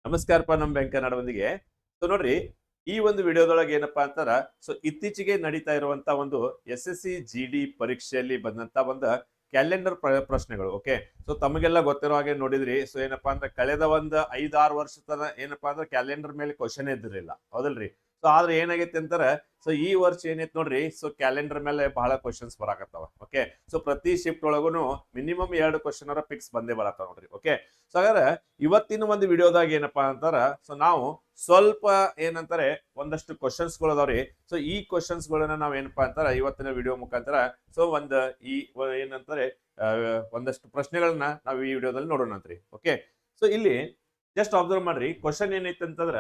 ನಮಸ್ಕಾರಪ್ಪ ನಮ್ಮ ವೆಂಕಣ್ಣನವರೊಂದಿಗೆ. ಸೊ ನೋಡ್ರಿ, ಈ ಒಂದು ವಿಡಿಯೋದೊಳಗೆ ಏನಪ್ಪಾ ಅಂತಾರ, ಸೊ ಇತ್ತೀಚೆಗೆ ನಡೀತಾ ಇರುವಂತ ಒಂದು SSC GD ಪರೀಕ್ಷೆಯಲ್ಲಿ ಬಂದಂತ ಒಂದು ಕ್ಯಾಲೆಂಡರ್ ಪ್ರಶ್ನೆಗಳು. ಓಕೆ, ಸೊ ತಮಗೆಲ್ಲ ಗೊತ್ತಿರೋ ಹಾಗೆ ನೋಡಿದ್ರಿ. ಸೊ ಏನಪ್ಪಾ ಅಂದ್ರೆ ಕಳೆದ ಒಂದು 5-6 ವರ್ಷ ತನ ಏನಪ್ಪಾ ಅಂದ್ರೆ ಕ್ಯಾಲೆಂಡರ್ ಮೇಲೆ ಕ್ವಶನ್ ಇದ್ದಿರಲಿಲ್ಲ, ಹೌದಲ್ರಿ? ಸೊ ಆದ್ರೆ ಏನಾಗೈತಿ ಅಂತಾರ, ಸೊ ಈ ವರ್ಷ ಏನೈತಿ ನೋಡ್ರಿ, ಸೊ ಕ್ಯಾಲೆಂಡರ್ ಮೇಲೆ ಬಹಳ ಕ್ವಶನ್ಸ್ ಬರಾಕತ್ತಾವ. ಓಕೆ, ಸೊ ಪ್ರತಿ ಶಿಫ್ಟ್ ಒಳಗುನು ಮಿನಿಮಮ್ 2 ಕ್ವಶನ್ ಫಿಕ್ಸ್ ಬಂದೇ ಬರತ್ತಾವ ನೋಡ್ರಿ. ಓಕೆ, ಸೊ ಹಾಗಾದ್ರೆ ಇವತ್ತಿನ ಒಂದು ವಿಡಿಯೋದಾಗ ಏನಪ್ಪಾ ಅಂತಾರ, ಸೊ ನಾವು ಸ್ವಲ್ಪ ಏನಂತಾರೆ ಒಂದಷ್ಟು ಕ್ವಶನ್ಸ್ ಗಳು ಅದಾವ್ರಿ. ಸೊ ಈ ಕ್ವಶನ್ಸ್ ಗಳನ್ನ ನಾವ್ ಏನಪ್ಪಾ ಅಂತಾರ ಇವತ್ತಿನ ವಿಡಿಯೋ ಮುಖಾಂತರ ಸೊ ಏನಂತಾರೆ ಒಂದಷ್ಟು ಪ್ರಶ್ನೆಗಳನ್ನ ನಾವು ಈ ವಿಡಿಯೋದಲ್ಲಿ ನೋಡೋಣ ಅಂತ್ರಿ. ಓಕೆ, ಸೊ ಇಲ್ಲಿ ಜಸ್ಟ್ ಅಬ್ಸರ್ವ್ ಮಾಡ್ರಿ, ಕ್ವಶನ್ ಏನೈತೆ ಅಂತಂದ್ರ,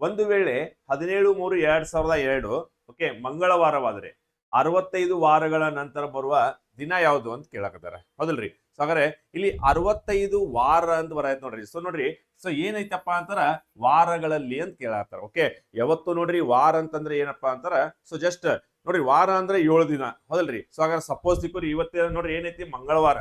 ಒಂದು ವೇಳೆ 17/3/2002 ಓಕೆ ಮಂಗಳವಾರವಾದ್ರೆ 65 ವಾರಗಳ ನಂತರ ಬರುವ ದಿನ ಯಾವುದು ಅಂತ ಕೇಳಕತ್ತಾರ, ಹೌದಲ್ರಿ? ಸೊ ಹಾಗಾದ್ರೆ ಇಲ್ಲಿ 65 ವಾರ ಅಂತ ಬರೈತ್ ನೋಡ್ರಿ. ಸೊ ನೋಡ್ರಿ, ಸೊ ಏನೈತಪ್ಪ ಅಂತಾರ ವಾರಗಳಲ್ಲಿ ಅಂತ ಕೇಳತ್ತಾರ. ಓಕೆ, ಯಾವತ್ತು ನೋಡ್ರಿ ವಾರ ಅಂತಂದ್ರೆ ಏನಪ್ಪಾ ಅಂತಾರ, ಸೊ ಜಸ್ಟ್ ನೋಡ್ರಿ ವಾರ ಅಂದ್ರೆ 7 ದಿನ, ಹೌದಲ್ರಿ? ಸೊ ಹಾಗಾದ್ರೆ ಸಪೋಸ್ ತಿಕ್ಕೋರಿ ಇವತ್ತೇ ನೋಡ್ರಿ ಏನೈತಿ ಮಂಗಳವಾರ,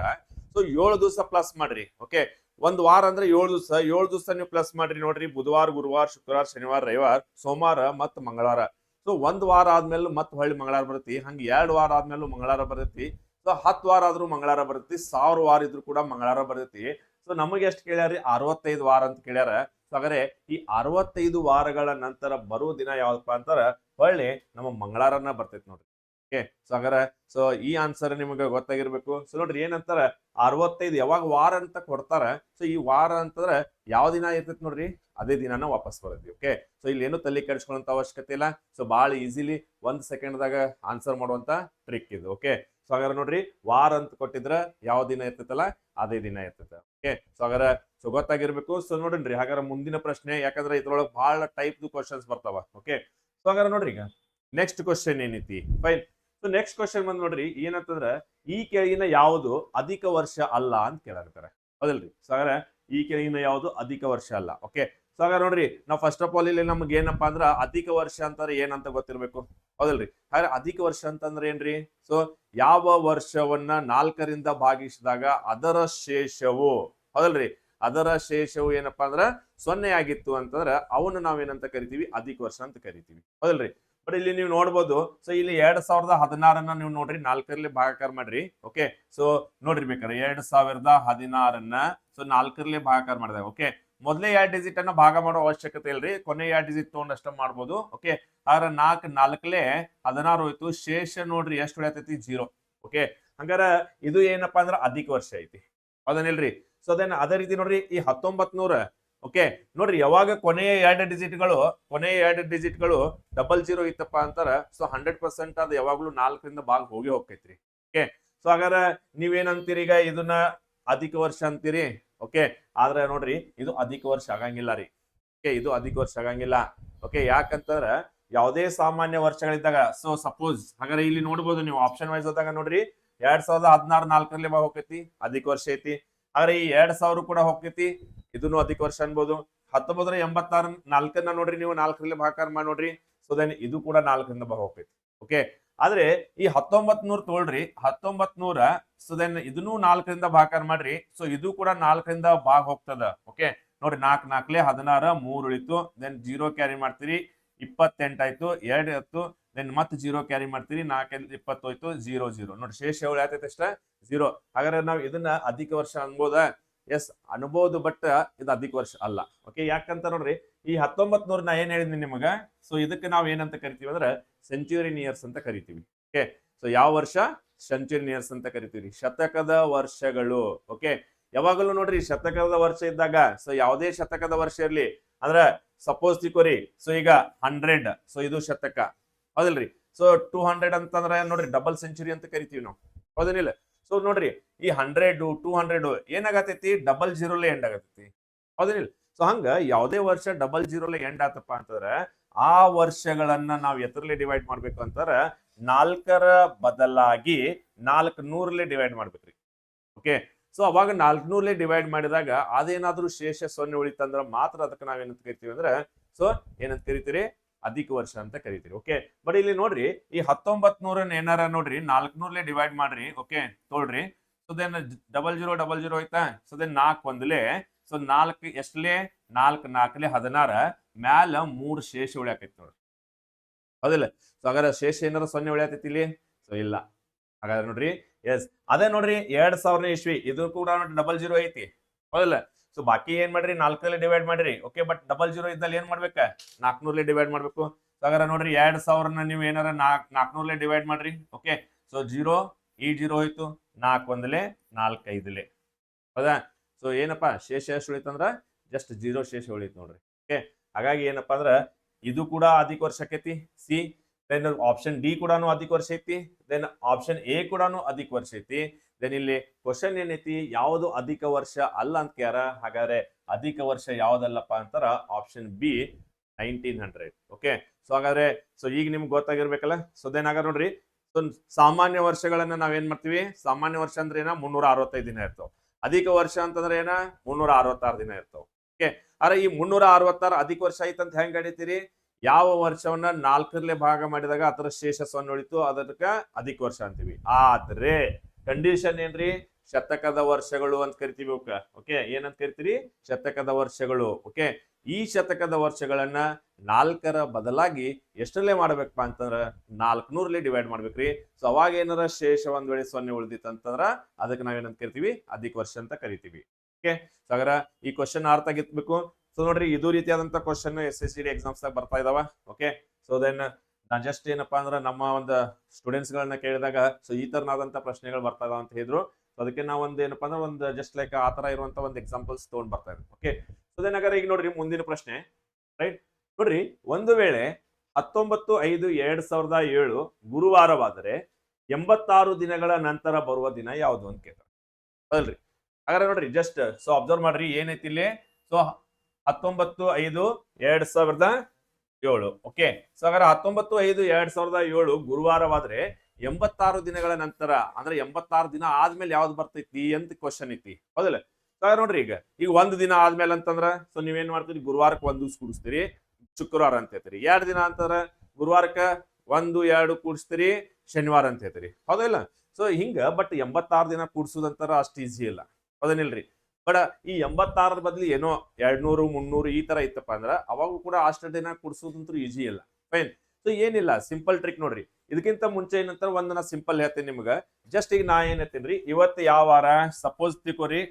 ಸೊ 7 ದಿವಸ ಪ್ಲಸ್ ಮಾಡ್ರಿ. ಓಕೆ, ಒಂದ್ ವಾರ ಅಂದ್ರೆ 7 ದಿವಸ, 7 ದಿವಸ ನೀವು ಪ್ಲಸ್ ಮಾಡ್ರಿ. ನೋಡ್ರಿ ಬುಧವಾರ, ಗುರುವಾರ, ಶುಕ್ರವಾರ, ಶನಿವಾರ, ರವಿವಾರ, ಸೋಮವಾರ ಮತ್ ಮಂಗಳವಾರ. ಸೊ ಒಂದ್ ವಾರ ಆದ್ಮೇಲೆ ಮತ್ ಹೊಳ್ಳಿ ಮಂಗಳವಾರ ಬರ್ತೈತಿ, ಹಂಗ 2 ವಾರ ಆದ್ಮೇಲೂ ಮಂಗಳವಾರ ಬರ್ತೈತಿ. ಸೊ 10 ವಾರ ಆದ್ರೂ ಮಂಗಳವಾರ ಬರ್ತೈತಿ, 1000 ವಾರ ಇದ್ರು ಕೂಡ ಮಂಗಳವಾರ ಬರ್ತೈತಿ. ಸೊ ನಮಗೆ ಎಷ್ಟು ಕೇಳ್ಯಾರಿ? 65 ವಾರ ಅಂತ ಕೇಳ್ಯಾರ. ಸೊ ಹಾಗಾದ್ರೆ ಈ 65 ವಾರಗಳ ನಂತರ ಬರೋ ದಿನ ಯಾವ್ದಪ್ಪ ಅಂತಾರ ಹೊಳ್ಳಿ ನಮ್ಮ ಮಂಗಳವಾರನ ಬರ್ತೈತಿ ನೋಡ್ರಿ. ಓಕೆ, ಸೊ ಹಾಗಾದ್ರೆ ಸೊ ಈ ಆನ್ಸರ್ ನಿಮಗೆ ಗೊತ್ತಾಗಿರ್ಬೇಕು. ಸೊ ನೋಡ್ರಿ ಏನಂತಾರ 65 ಯಾವಾಗ ವಾರ ಅಂತ ಕೊಡ್ತಾರ, ಸೊ ಈ ವಾರ ಅಂತಂದ್ರೆ ಯಾವ ದಿನ ಇರ್ತೈತಿ ನೋಡ್ರಿ, ಅದೇ ದಿನಾನ ವಾಪಸ್ ಬರುತ್ತೆ. ಓಕೆ, ಸೊ ಇಲ್ಲಿ ಏನು ತಲೆ ಕೆಡಿಸ್ಕೊಳ್ಳುವಂತ ಅವಶ್ಯಕತೆ ಇಲ್ಲ. ಸೊ ಬಹಳ ಈಸಿಲಿ 1 ಸೆಕೆಂಡ್ದಾಗ ಆನ್ಸರ್ ಮಾಡುವಂತ ಟ್ರಿಕ್ ಇದು. ಓಕೆ, ಸೊ ಹಾಗಾದ್ರೆ ನೋಡ್ರಿ ವಾರ ಅಂತ ಕೊಟ್ಟಿದ್ರ ಯಾವ ದಿನ ಇರ್ತೈತಲ್ಲ ಅದೇ ದಿನ ಇರ್ತೈತೆ. ಓಕೆ, ಸೊ ಹಾಗಾದ್ರೆ ಸೊ ಗೊತ್ತಾಗಿರ್ಬೇಕು. ಸೊ ನೋಡ್ರಿ ಹಾಗಾದ್ರೆ ಮುಂದಿನ ಪ್ರಶ್ನೆ, ಯಾಕಂದ್ರೆ ಇದ್ರೊಳಗೆ ಬಹಳ ಟೈಪ್ ಕ್ವಶನ್ಸ್ ಬರ್ತಾವ. ಓಕೆ, ಸೊ ಹಾಗಾದ್ರೆ ನೋಡ್ರಿ ಈಗ ನೆಕ್ಸ್ಟ್ ಕ್ವಶನ್ ಏನೈತಿ, ಫೈನ್. ಸೊ ನೆಕ್ಸ್ಟ್ ಕ್ವಶನ್ ಬಂದ್ ನೋಡ್ರಿ ಏನಂತಂದ್ರ, ಈ ಕೆಳಗಿನ ಯಾವುದು ಅಧಿಕ ವರ್ಷ ಅಲ್ಲ ಅಂತ ಕೇಳಾಕತ್ತಾರ, ಹೌದಲ್ರಿ? ಸೊ ಹಾಗಾದ್ರೆ ಈ ಕೆಳಗಿನ ಯಾವುದು ಅಧಿಕ ವರ್ಷ ಅಲ್ಲ. ಓಕೆ, ಸೊ ಹಾಗಾದ್ರೆ ನೋಡ್ರಿ ನಾವು ಫಸ್ಟ್ ಆಫ್ ಆಲ್ ಇಲ್ಲಿ ನಮ್ಗೆ ಏನಪ್ಪಾ ಅಂದ್ರ ಅಧಿಕ ವರ್ಷ ಅಂತಾರೆ ಏನಂತ ಗೊತ್ತಿರ್ಬೇಕು, ಹೌದಲ್ರಿ? ಹಾಗಾದ್ರೆ ಅಧಿಕ ವರ್ಷ ಅಂತಂದ್ರೆ ಏನ್ರಿ? ಸೊ ಯಾವ ವರ್ಷವನ್ನ 4ರಿಂದ ಭಾಗಿಸಿದಾಗ ಅದರ ಶೇಷವು, ಹೌದಲ್ರಿ, ಅದರ ಶೇಷವು ಏನಪ್ಪಾ ಅಂದ್ರ 0 ಆಗಿತ್ತು ಅಂತಂದ್ರ ಅವನ್ನ ನಾವೇನಂತ ಕರಿತೀವಿ? ಅಧಿಕ ವರ್ಷ ಅಂತ ಕರಿತೀವಿ, ಹೌದಲ್ರಿ? ಬಟ್ ಇಲ್ಲಿ ನೀವು ನೋಡ್ಬೋದು, ಸೊ ಇಲ್ಲಿ 2016 ನೀವು ನೋಡ್ರಿ 4ರಲ್ಲಿ ಭಾಗಾಕಾರ ಮಾಡ್ರಿ. ಓಕೆ, ಸೊ ನೋಡ್ರಿ ಬೇಕಾರೆ 2016 ಸೊ 4ರಲ್ಲಿ ಭಾಗಾಕಾರ ಮಾಡಿದಾಗ, ಓಕೆ, ಮೊದಲೇ 2 ಡಿಜಿಟ್ ಅನ್ನ ಭಾಗ ಮಾಡೋ ಅವಶ್ಯಕತೆ ಇಲ್ರಿ, ಕೊನೆ 2 ಡಿಜಿಟ್ ತಗೊಂಡ್ ಅಷ್ಟ ಮಾಡ್ಬೋದು. ಓಕೆ, ಆದ್ರೆ 4 16 ಹೋಯ್ತು, ಶೇಷ ನೋಡ್ರಿ ಎಷ್ಟು ಉಳಿತೈತಿ? 0. ಓಕೆ, ಹಂಗಾರ ಇದು ಏನಪ್ಪಾ ಅಂದ್ರ ಅಧಿಕ ವರ್ಷ ಐತಿ, ಹೌದನಿಲ್ರಿ? ಸೊ ಅದೇ ರೀತಿ ನೋಡ್ರಿ ಈ 1900, ಓಕೆ ನೋಡ್ರಿ ಯಾವಾಗ ಕೊನೆಯ 2 ಡಿಜಿಟ್ಗಳು 00 ಇತ್ತಪ್ಪ ಅಂತಾರ, ಸೊ 100% ಅದು ಯಾವಾಗ್ಲೂ 4ರಿಂದ ಭಾಗ ಹೋಗಿ ಹೋಗ್ತೈತ್ರಿ. ಓಕೆ, ಸೊ ಹಾಗಾದ್ರೆ ನೀವೇನಂತೀರಿ? ಈಗ ಇದನ್ನ ಅಧಿಕ ವರ್ಷ ಅಂತೀರಿ. ಓಕೆ, ಆದ್ರೆ ನೋಡ್ರಿ ಇದು ಅಧಿಕ ವರ್ಷ ಆಗಂಗಿಲ್ಲ ರೀ. ಓಕೆ, ಇದು ಅಧಿಕ ವರ್ಷ ಆಗಂಗಿಲ್ಲ. ಓಕೆ, ಯಾಕಂತಂದ್ರ ಯಾವುದೇ ಸಾಮಾನ್ಯ ವರ್ಷಗಳಿದ್ದಾಗ, ಸೊ ಸಪೋಸ್ ಹಾಗಾದ್ರೆ ಇಲ್ಲಿ ನೋಡ್ಬೋದು ನೀವು ಆಪ್ಷನ್ ವೈಸ್ ಹೋದಾಗ ನೋಡ್ರಿ 2016 4ರಲ್ಲಿ ಭಾಗ ಹೋಗ್ತೈತಿ, ಅಧಿಕ ವರ್ಷ ಐತಿ. ಆದ್ರೆ ಈ 2000 ಕೂಡ ಹೋಗ್ತೈತಿ, ಇದನ್ನು ಅಧಿಕ ವರ್ಷ ಅನ್ಬೋದು. 1986 4ನ್ನ ನೋಡ್ರಿ ನೀವು 4ರಲ್ಲಿ ಭಾಗಾಕಾರ ಮಾಡಿ ನೋಡ್ರಿ, ಸೊ ದೆನ್ ಇದು ಕೂಡ 4ರಿಂದ ಭಾಗ ಹೋಗ್ತೈತಿ. ಓಕೆ, ಆದ್ರೆ ಈ 1900 ತೋಳ್ರಿ, 1900 ಸೊ ದೆನ್ ಇದನ್ನು 4ರಿಂದ ಭಾಗಾಕಾರ ಮಾಡ್ರಿ, ಸೊ ಇದು ಕೂಡ 4ರಿಂದ ಭಾಗ ಹೋಗ್ತದ. ಓಕೆ ನೋಡ್ರಿ 4 4 16 3 ಉಳಿತು, ದೆನ್ 0 ಕ್ಯಾರಿ ಮಾಡ್ತೀರಿ, 28 ಆಯ್ತು, 2 ಆಯ್ತು, ದೆನ್ ಮತ್ತೆ 0 ಕ್ಯಾರಿ ಮಾಡ್ತೀರಿ, 4 20 ಹೋಯ್ತು, 0 0 ನೋಡ್ರಿ ಶೇಷ ಉಳಿತೈತೆ ಅಷ್ಟ 0. ಹಾಗಾದ್ರೆ ನಾವು ಇದನ್ನ ಅಧಿಕ ವರ್ಷ ಅನ್ಬೋದಾ? ಎಸ್ ಅನ್ಬೋದು, ಬಟ್ ಇದು ಅಧಿಕ ವರ್ಷ ಅಲ್ಲ. ಓಕೆ, ಯಾಕಂತ ನೋಡ್ರಿ ಈ 1900 ನಾ ಏನ್ ಹೇಳಿದ್ನಿ ನಿಮಗ, ಸೊ ಇದಕ್ಕೆ ನಾವ್ ಏನಂತ ಕರಿತೀವಿ ಅಂದ್ರೆ ಸೆಂಚುರಿಯನ್ ಇಯರ್ಸ್ ಅಂತ ಕರಿತೀವಿ. ಓಕೆ, ಸೊ ಯಾವ ವರ್ಷ? ಸೆಂಚುರಿಯನ್ ಇಯರ್ಸ್ ಅಂತ ಕರಿತೀವಿ, ಶತಕದ ವರ್ಷಗಳು. ಓಕೆ, ಯಾವಾಗಲೂ ನೋಡ್ರಿ ಶತಕದ ವರ್ಷ ಇದ್ದಾಗ, ಸೊ ಯಾವುದೇ ಶತಕದ ವರ್ಷ ಇರ್ಲಿ, ಅಂದ್ರ ಸಪೋಸ್ ತಿಕೋರಿ, ಸೊ ಈಗ 100, ಸೊ ಇದು ಶತಕ, ಹೌದಲ್ರಿ? ಸೊ 200 ಅಂತಂದ್ರೆ ನೋಡ್ರಿ ಡಬಲ್ ಸೆಂಚುರಿ ಅಂತ ಕರಿತೀವಿ ನಾವು, ಹೌದೇನಿಲ್ಲ? ಸೊ ನೋಡ್ರಿ ಈ 100 200 ಏನಾಗತೈತಿ? 00 ಎಂಡ್ ಆಗತೈತಿ, ಹೌದೇನಿಲ್ಲ? ಸೊ ಹಂಗ ಯಾವುದೇ ವರ್ಷ 00 ಎಂಡ್ ಆತಪ್ಪ ಅಂತಂದ್ರೆ ಆ ವರ್ಷಗಳನ್ನ ನಾವ್ ಎತ್ತರಲಿ ಡಿವೈಡ್ ಮಾಡ್ಬೇಕು ಅಂತಾರ 4ರ ಬದಲಾಗಿ 400ರಲ್ಲಿ ಡಿವೈಡ್ ಮಾಡ್ಬೇಕ್ರಿ. ಓಕೆ, ಸೊ ಅವಾಗ 400ರಲ್ಲಿ ಡಿವೈಡ್ ಮಾಡಿದಾಗ ಅದೇನಾದ್ರೂ ಶೇಷ 0 ಉಳಿತಂದ್ರ ಮಾತ್ರ ಅದಕ್ಕೆ ನಾವೇನಂತ ಕರಿತೀವಿ ಅಂದ್ರೆ ಸೊ ಏನಂತ ಕರಿತೀರಿ? ಅಧಿಕ ವರ್ಷ ಅಂತ ಕರಿತೀರಿ. ಓಕೆ, ಬಟ್ ಇಲ್ಲಿ ನೋಡ್ರಿ ಈ 1900 ಏನಾರ ನೋಡ್ರಿ 400ರಲ್ಲಿ ಡಿವೈಡ್ ಮಾಡ್ರಿ. ಓಕೆ ತೋಳ್ರಿ, ಸೊ ದೆನ್ 00 00 ಹೋಯ್ತಾ, ಸೊ ದೆನ್ 4 1ಲೆ, ಸೊ 4 ಎಷ್ಟಲೇ 4 4 16 ಮ್ಯಾಲ 3 ಶೇಷ ಉಳಿಯಾಕೈತಿ ನೋಡ್ರಿ ಹೌದಿಲ್ಲ ಸೊ ಹಾಗಾದ್ರೆ ಶೇಷ ಏನಾರ 0 ಉಳಿಯಾತೈತಿ ಇಲ್ಲಿ ಸೊ ಇಲ್ಲ ಹಾಗಾದ್ರೆ ನೋಡ್ರಿ ಎಸ್ ಅದೇ ನೋಡ್ರಿ 2000 ಇಸ್ವಿ ಇದು ಕೂಡ ಡಬಲ್ ಜೀರೋ ಐತಿ ಹೌದಿಲ್ಲ ಸೊ ಬಾಕಿ ಏನ್ ಮಾಡ್ರಿ 4 ಡಿವೈಡ್ ಮಾಡ್ರಿ ಓಕೆ ಬಟ್ ಡಬಲ್ ಜೀರೋ ಇದ್ದಲ್ಲಿ ಏನ್ ಮಾಡ್ಬೇಕ 400 ಡಿವೈಡ್ ಮಾಡ್ಬೇಕು ಹಾಗಾದ್ರೆ ನೋಡ್ರಿ 2000 ನೀವು ಏನಾರ 400 ಡಿವೈಡ್ ಮಾಡ್ರಿ ಓಕೆ ಸೊ ಜೀರೋ ಈ ಜೀರೋ ಹೋಯ್ತು 4 ಒಂದಲೆ 4 ಐದಲೆ ಹೌದಾ ಸೊ ಏನಪ್ಪಾ ಶೇಷ ಎಷ್ಟು ಉಳಿತಂದ್ರ ಜಸ್ಟ್ ಜೀರೋ ಶೇಷ ಉಳಿತು ನೋಡ್ರಿ ಓಕೆ ಹಾಗಾಗಿ ಏನಪ್ಪಾ ಅಂದ್ರ ಇದು ಕೂಡ ಅಧಿಕ ವರ್ಷ ಆಕೈತಿ ಸಿ ದೆನ್ ಆಪ್ಷನ್ ಡಿ ಕೂಡ ಅಧಿಕ ವರ್ಷ ಐತಿ ದೆನ್ ಆಪ್ಷನ್ ಎ ಕೂಡ ಅಧಿಕ ವರ್ಷ ಐತಿ ದೆನ್ ಇಲ್ಲಿ ಕ್ವಶನ್ ಏನೈತಿ ಯಾವುದು ಅಧಿಕ ವರ್ಷ ಅಲ್ಲ ಅಂತ ಕ್ಯಾರ ಹಾಗಾದ್ರೆ ಅಧಿಕ ವರ್ಷ ಯಾವ್ದಲ್ಲಪ್ಪ ಅಂತಾರ ಆಪ್ಷನ್ ಬಿ 1900 ಓಕೆ ಸೊ ಹಾಗಾದ್ರೆ ಸೊ ಈಗ ನಿಮ್ಗೆ ಗೊತ್ತಾಗಿರ್ಬೇಕಲ್ಲ ಸೊ ದೆನ್ ಹಾಗಾದ್ರೆ ನೋಡ್ರಿ ಸೊ ಸಾಮಾನ್ಯ ವರ್ಷಗಳನ್ನ ನಾವೇನ್ ಮಾಡ್ತೀವಿ ಸಾಮಾನ್ಯ ವರ್ಷ ಅಂದ್ರೆ ಏನ 365 ದಿನ ಇರ್ತಾವ ಅಧಿಕ ವರ್ಷ ಅಂತಂದ್ರೆ ಏನ 366 ದಿನ ಇರ್ತಾವ ಓಕೆ ಆದ್ರೆ ಈ 366 ಅಧಿಕ ವರ್ಷ ಐತಂತ ಹೆಂಗ್ ಹಿಡಿತೀರಿ ಯಾವ ವರ್ಷವನ್ನ 4 ಭಾಗ ಮಾಡಿದಾಗ ಅದರ ಶೇಷ 0 ಉಳಿತು ಅದಕ್ಕ ಅಧಿಕ ವರ್ಷ ಅಂತೀವಿ ಆದ್ರೆ ಕಂಡೀಷನ್ ಏನ್ರಿ ಶತಕದ ವರ್ಷಗಳು ಅಂತ ಕರಿತೀವಿ ಓಕೆ ಏನಂತ ಕರಿತೀರಿ ಶತಕದ ವರ್ಷಗಳು ಓಕೆ ಈ ಶತಕದ ವರ್ಷಗಳನ್ನ 4ರ ಬದಲಾಗಿ ಎಷ್ಟರಲ್ಲೇ ಮಾಡ್ಬೇಕಪ್ಪ ಅಂತಂದ್ರ 400 ಡಿವೈಡ್ ಮಾಡ್ಬೇಕ್ರಿ ಸೊ ಅವಾಗ ಏನಾರ ಶೇಷ ಒಂದ್ ವೇಳೆ 0 ಉಳಿದಿತ್ತು ಅಂತಂದ್ರ ಅದಕ್ಕೆ ನಾವೇನಂತ ಕರಿತೀವಿ ಅಧಿಕ ವರ್ಷ ಅಂತ ಕರಿತೀವಿ ಓಕೆ ಸೊ ಹಾಗಾರ ಈ ಕ್ವಶನ್ ಅರ್ಥ ಆಗಿರ್ಬೇಕು ಸೊ ನೋಡ್ರಿ ಇದು ರೀತಿಯಾದಂತ ಕ್ವಶನ್ SSCD ಎಕ್ಸಾಮ್ಸ್ ದಾಗ ಬರ್ತಾ ಇದಾವ ಓಕೆ ಸೊ ದೆನ್ ನಾನ್ ಜಸ್ಟ್ ಏನಪ್ಪಾ ಅಂದ್ರ ನಮ್ಮ ಒಂದು ಸ್ಟೂಡೆಂಟ್ಸ್ ಗಳನ್ನ ಕೇಳಿದಾಗ ಸೊ ಈ ತರನಾದಂತ ಪ್ರಶ್ನೆಗಳು ಬರ್ತಾ ಇದಾವ ಅಂತ ಹೇಳಿದ್ರು ಸೊ ಅದಕ್ಕೆ ನಾವು ಒಂದ್ ಏನಪ್ಪಾ ಅಂದ್ರೆ ಒಂದು ಜಸ್ಟ್ ಲೈಕ್ ಆ ತರ ಇರುವಂತ ಒಂದು ಎಕ್ಸಾಂಪಲ್ಸ್ ತಗೊಂಡ್ ಬರ್ತಾ ಇದ್ವಿ ಓಕೆ ಸೊ ದೆನ್ ಹಾಗಾದ್ರೆ ಈಗ ನೋಡ್ರಿ ಮುಂದಿನ ಪ್ರಶ್ನೆ ರೈಟ್ ನೋಡ್ರಿ ಒಂದು ವೇಳೆ 19/5/2007 ಗುರುವಾರವಾದರೆ 86 ದಿನಗಳ ನಂತರ ಬರುವ ದಿನ ಯಾವುದು ಅಂತ ಕೇಳ್ತಾರೆ ಹೌದಲ್ರಿ ಹಾಗಾದ್ರೆ ನೋಡ್ರಿ ಜಸ್ಟ್ ಸೊ ಅಬ್ಸರ್ವ್ ಮಾಡ್ರಿ ಏನೈತಿ ಇಲ್ಲಿ ಸೊ 19/5/2007 ಓಕೆ ಸೊ ಹಾಗಾದ್ರೆ 19/5/2007 ಗುರುವಾರವಾದ್ರೆ 86 ದಿನಗಳ ನಂತರ ಅಂದ್ರೆ 86 ದಿನ ಆದ್ಮೇಲೆ ಯಾವ್ದು ಬರ್ತೈತಿ ಅಂತ ಕ್ವಶನ್ ಐತಿ ಹೌದಲ್ಲ ನೋಡ್ರಿ ಈಗ ಒಂದ್ ದಿನ ಆದ್ಮೇಲೆ ಅಂತಂದ್ರ ಸೊ ನೀವೇನ್ ಮಾಡ್ತೀರಿ ಗುರುವಾರಕ್ಕೆ 1 ದಿವಸ ಕೂಡಿಸ್ತೀರಿ ಶುಕ್ರವಾರ ಅಂತ ಹೇಳ್ತೀರಿ 2 ದಿನ ಅಂತಂದ್ರ ಗುರುವಾರಕ್ಕ 1 2 ಕೂಡಿಸ್ತೀರಿ ಶನಿವಾರ ಅಂತ ಹೇಳ್ತೀರಿ ಹೌದಲ್ಲ ಸೊ ಹಿಂಗ ಬಟ್ 86 ದಿನ ಕೂಡ್ಸೋದಂತಾರ ಅಷ್ಟು ಈಸಿ ಇಲ್ಲ ಹೌದನಿಲ್ರಿ ಬಟ್ ಈ 86 ಬದ್ಲಿ ಏನೋ 200 300 ಈ ತರ ಇತ್ತಪ್ಪ ಅಂದ್ರ ಅವಾಗೂ ಕೂಡ ಅಷ್ಟು ದಿನ ಕೂಡ್ಸೋದಂತೂ ಈಸಿ ಇಲ್ಲ ಫೈನ್ ಸೊ ಏನಿಲ್ಲ ಸಿಂಪಲ್ ಟ್ರಿಕ್ ನೋಡ್ರಿ ಇದಕ್ಕಿಂತ ಮುಂಚೆ ಏನಂತಾರ ಒಂದನ್ನ ಸಿಂಪಲ್ ಹೇಳ್ತೀನಿ ನಿಮ್ಗ ಜಸ್ಟ್ ಈಗ ನಾ ಏನ್ ಹೇಳ್ತೀನಿ ಇವತ್ತು ಯಾವ ವಾರ ಸಪೋಸ್ ತಿಳ್ಕೊರಿ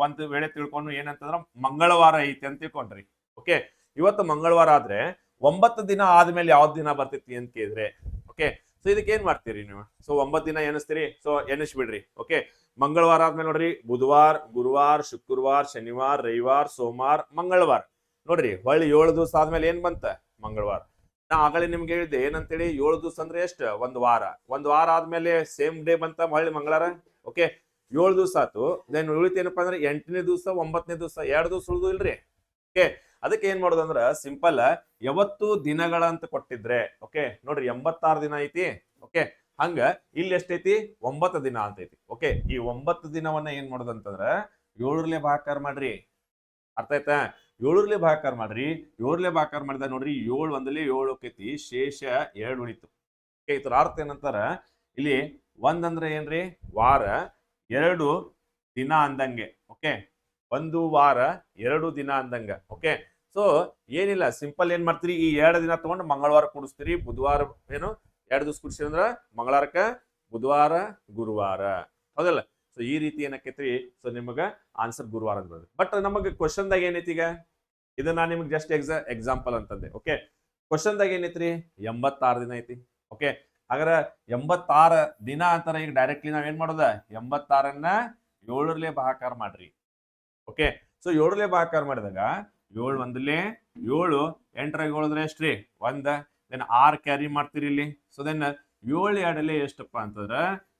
ಒಂದ್ ವೇಳೆ ತಿಳ್ಕೊಂಡು ಏನಂತಂದ್ರ ಮಂಗಳವಾರ ಐತಿ ಅಂತ ತಿಳ್ಕೊಂಡ್ರಿ ಓಕೆ ಇವತ್ತು ಮಂಗಳವಾರ ಆದ್ರೆ 9 ದಿನ ಆದ್ಮೇಲೆ ಯಾವ್ದು ದಿನ ಬರ್ತೈತಿ ಅಂತ ಕೇಳಿದ್ರೆ ಓಕೆ ಸೊ ಇದಕ್ಕೆ ಏನ್ ಮಾಡ್ತೀರಿ ನೀವು ಸೊ 9 ದಿನ ಎನಿಸ್ತೀರಿ ಸೊ ಎನಿಸ್ಬಿಡ್ರಿ ಓಕೆ ಮಂಗಳವಾರ ಆದ್ಮೇಲೆ ನೋಡ್ರಿ ಬುಧವಾರ ಗುರುವಾರ ಶುಕ್ರವಾರ ಶನಿವಾರ ರವಿವಾರ ಸೋಮವಾರ ಮಂಗಳವಾರ ನೋಡ್ರಿ ಹೊಳ್ಳಿ 7 ದಿವಸ ಆದ್ಮೇಲೆ ಏನ್ ಬಂತ ಮಂಗಳವಾರ ನಾ ಆಗಲೇ ನಿಮ್ಗೆ ಹೇಳಿದ್ದೆ ಏನಂತೇಳಿ 7 ದಿವಸ ಅಂದ್ರೆ ಎಷ್ಟು ಒಂದ್ ವಾರ ಆದ್ಮೇಲೆ ಸೇಮ್ ಡೇ ಬಂತ ಹೊಳ್ಳಿ ಮಂಗಳವಾರ ಓಕೆ 7 ದಿವಸ ಆತು ದೆನ್ ಉಳಿತೇನಪ್ಪ ಅಂದ್ರೆ 8ನೇ ದಿವಸ 9ನೇ ದಿವಸ 2 ದಿವಸ ಉಳಿದು ಇಲ್ರಿ ಓಕೆ ಅದಕ್ಕೆ ಏನ್ ಮಾಡೋದಂದ್ರ ಸಿಂಪಲ್ ಯಾವತ್ತು ದಿನಗಳ ಅಂತ ಕೊಟ್ಟಿದ್ರೆ ಓಕೆ ನೋಡ್ರಿ 86 ದಿನ ಐತಿ ಓಕೆ ಹಂಗ ಇಲ್ಲಿ ಎಷ್ಟೈತಿ 9 ದಿನ ಅಂತ ಐತಿ ಓಕೆ ಈ 9 ದಿನವನ್ನ ಏನ್ ಮಾಡೋದಂತಂದ್ರ 7ರ್ಲೆ ಭಾಗಾಕಾರ ಮಾಡ್ರಿ ಅರ್ಥ ಆಯ್ತಾ 7ರ್ಲೆ ಭಾಗಾಕಾರ ಮಾಡ್ರಿ 7ರ್ಲೆ ಭಾಗಾಕಾರ ಮಾಡಿದ ನೋಡ್ರಿ 7 ಒಂದಲ್ಲಿ 7 ಹೋಕೈತಿ ಶೇಷ 2 ಉಳಿತು ಓಕೆ ಇದ್ರ ಅರ್ಥ ಏನಂತಾರ ಇಲ್ಲಿ 1 ಅಂದ್ರೆ ಏನ್ರಿ ವಾರ 2 ದಿನ ಅಂದಂಗೆ ಓಕೆ 1 ವಾರ 2 ದಿನ ಅಂದಂಗ ಓಕೆ ಸೊ ಏನಿಲ್ಲ ಸಿಂಪಲ್ ಏನ್ ಮಾಡ್ತೀರಿ ಈ 2 ದಿನ ತಗೊಂಡು ಮಂಗಳವಾರ ಕೂಡಿಸ್ತೀರಿ ಬುಧವಾರ ಏನು 2 ದಿವಸ ಕೂಡಿಸ್ತೀರಿ ಅಂದ್ರ ಮಂಗಳವಾರಕ್ಕ ಬುಧವಾರ ಗುರುವಾರ ಹೌದಲ್ಲ ಸೊ ಈ ರೀತಿ ಏನಕ್ಕೈತ್ರಿ ಸೊ ನಿಮಗ ಆನ್ಸರ್ ಗುರುವಾರ ಅಂತ ಬರ್ತದೆ ಬಟ್ ನಮಗೆ ಕ್ವಶನ್ ದಾಗ ಏನೈತಿ ಈಗ ಇದು ನಾನು ನಿಮ್ಗೆ ಜಸ್ಟ್ ಎಕ್ಸಾಂಪಲ್ ಅಂತಂದೆ ಓಕೆ ಕ್ವಶನ್ ದಾಗ ಏನೈತ್ರಿ 86 ದಿನ ಐತಿ ಓಕೆ ಹಾಗಾದ್ರೆ 86 ದಿನ ಅಂತಾರ ಈಗ ಡೈರೆಕ್ಟ್ಲಿ ನಾವ್ ಏನ್ ಮಾಡೋದ 86ನ್ನ 7ರ್ಲೆ ಭಾಗಾಕಾರ ಮಾಡ್ರಿ ಓಕೆ ಸೊ 7ರ್ಲೆ ಭಾಗಾಕಾರ ಮಾಡಿದಾಗ 7 ಒಂದಲೇ 7 8ರಾಗ 7 ಅಂದ್ರೆ ಎಷ್ಟ್ರಿ 1 ದೆನ್ 6 ಕ್ಯಾರಿ ಮಾಡ್ತೀರಿ ಇಲ್ಲಿ ಸೊ ದೆನ್ 7 2 ಎಷ್ಟಪ್ಪ ಅಂತಂದ್ರ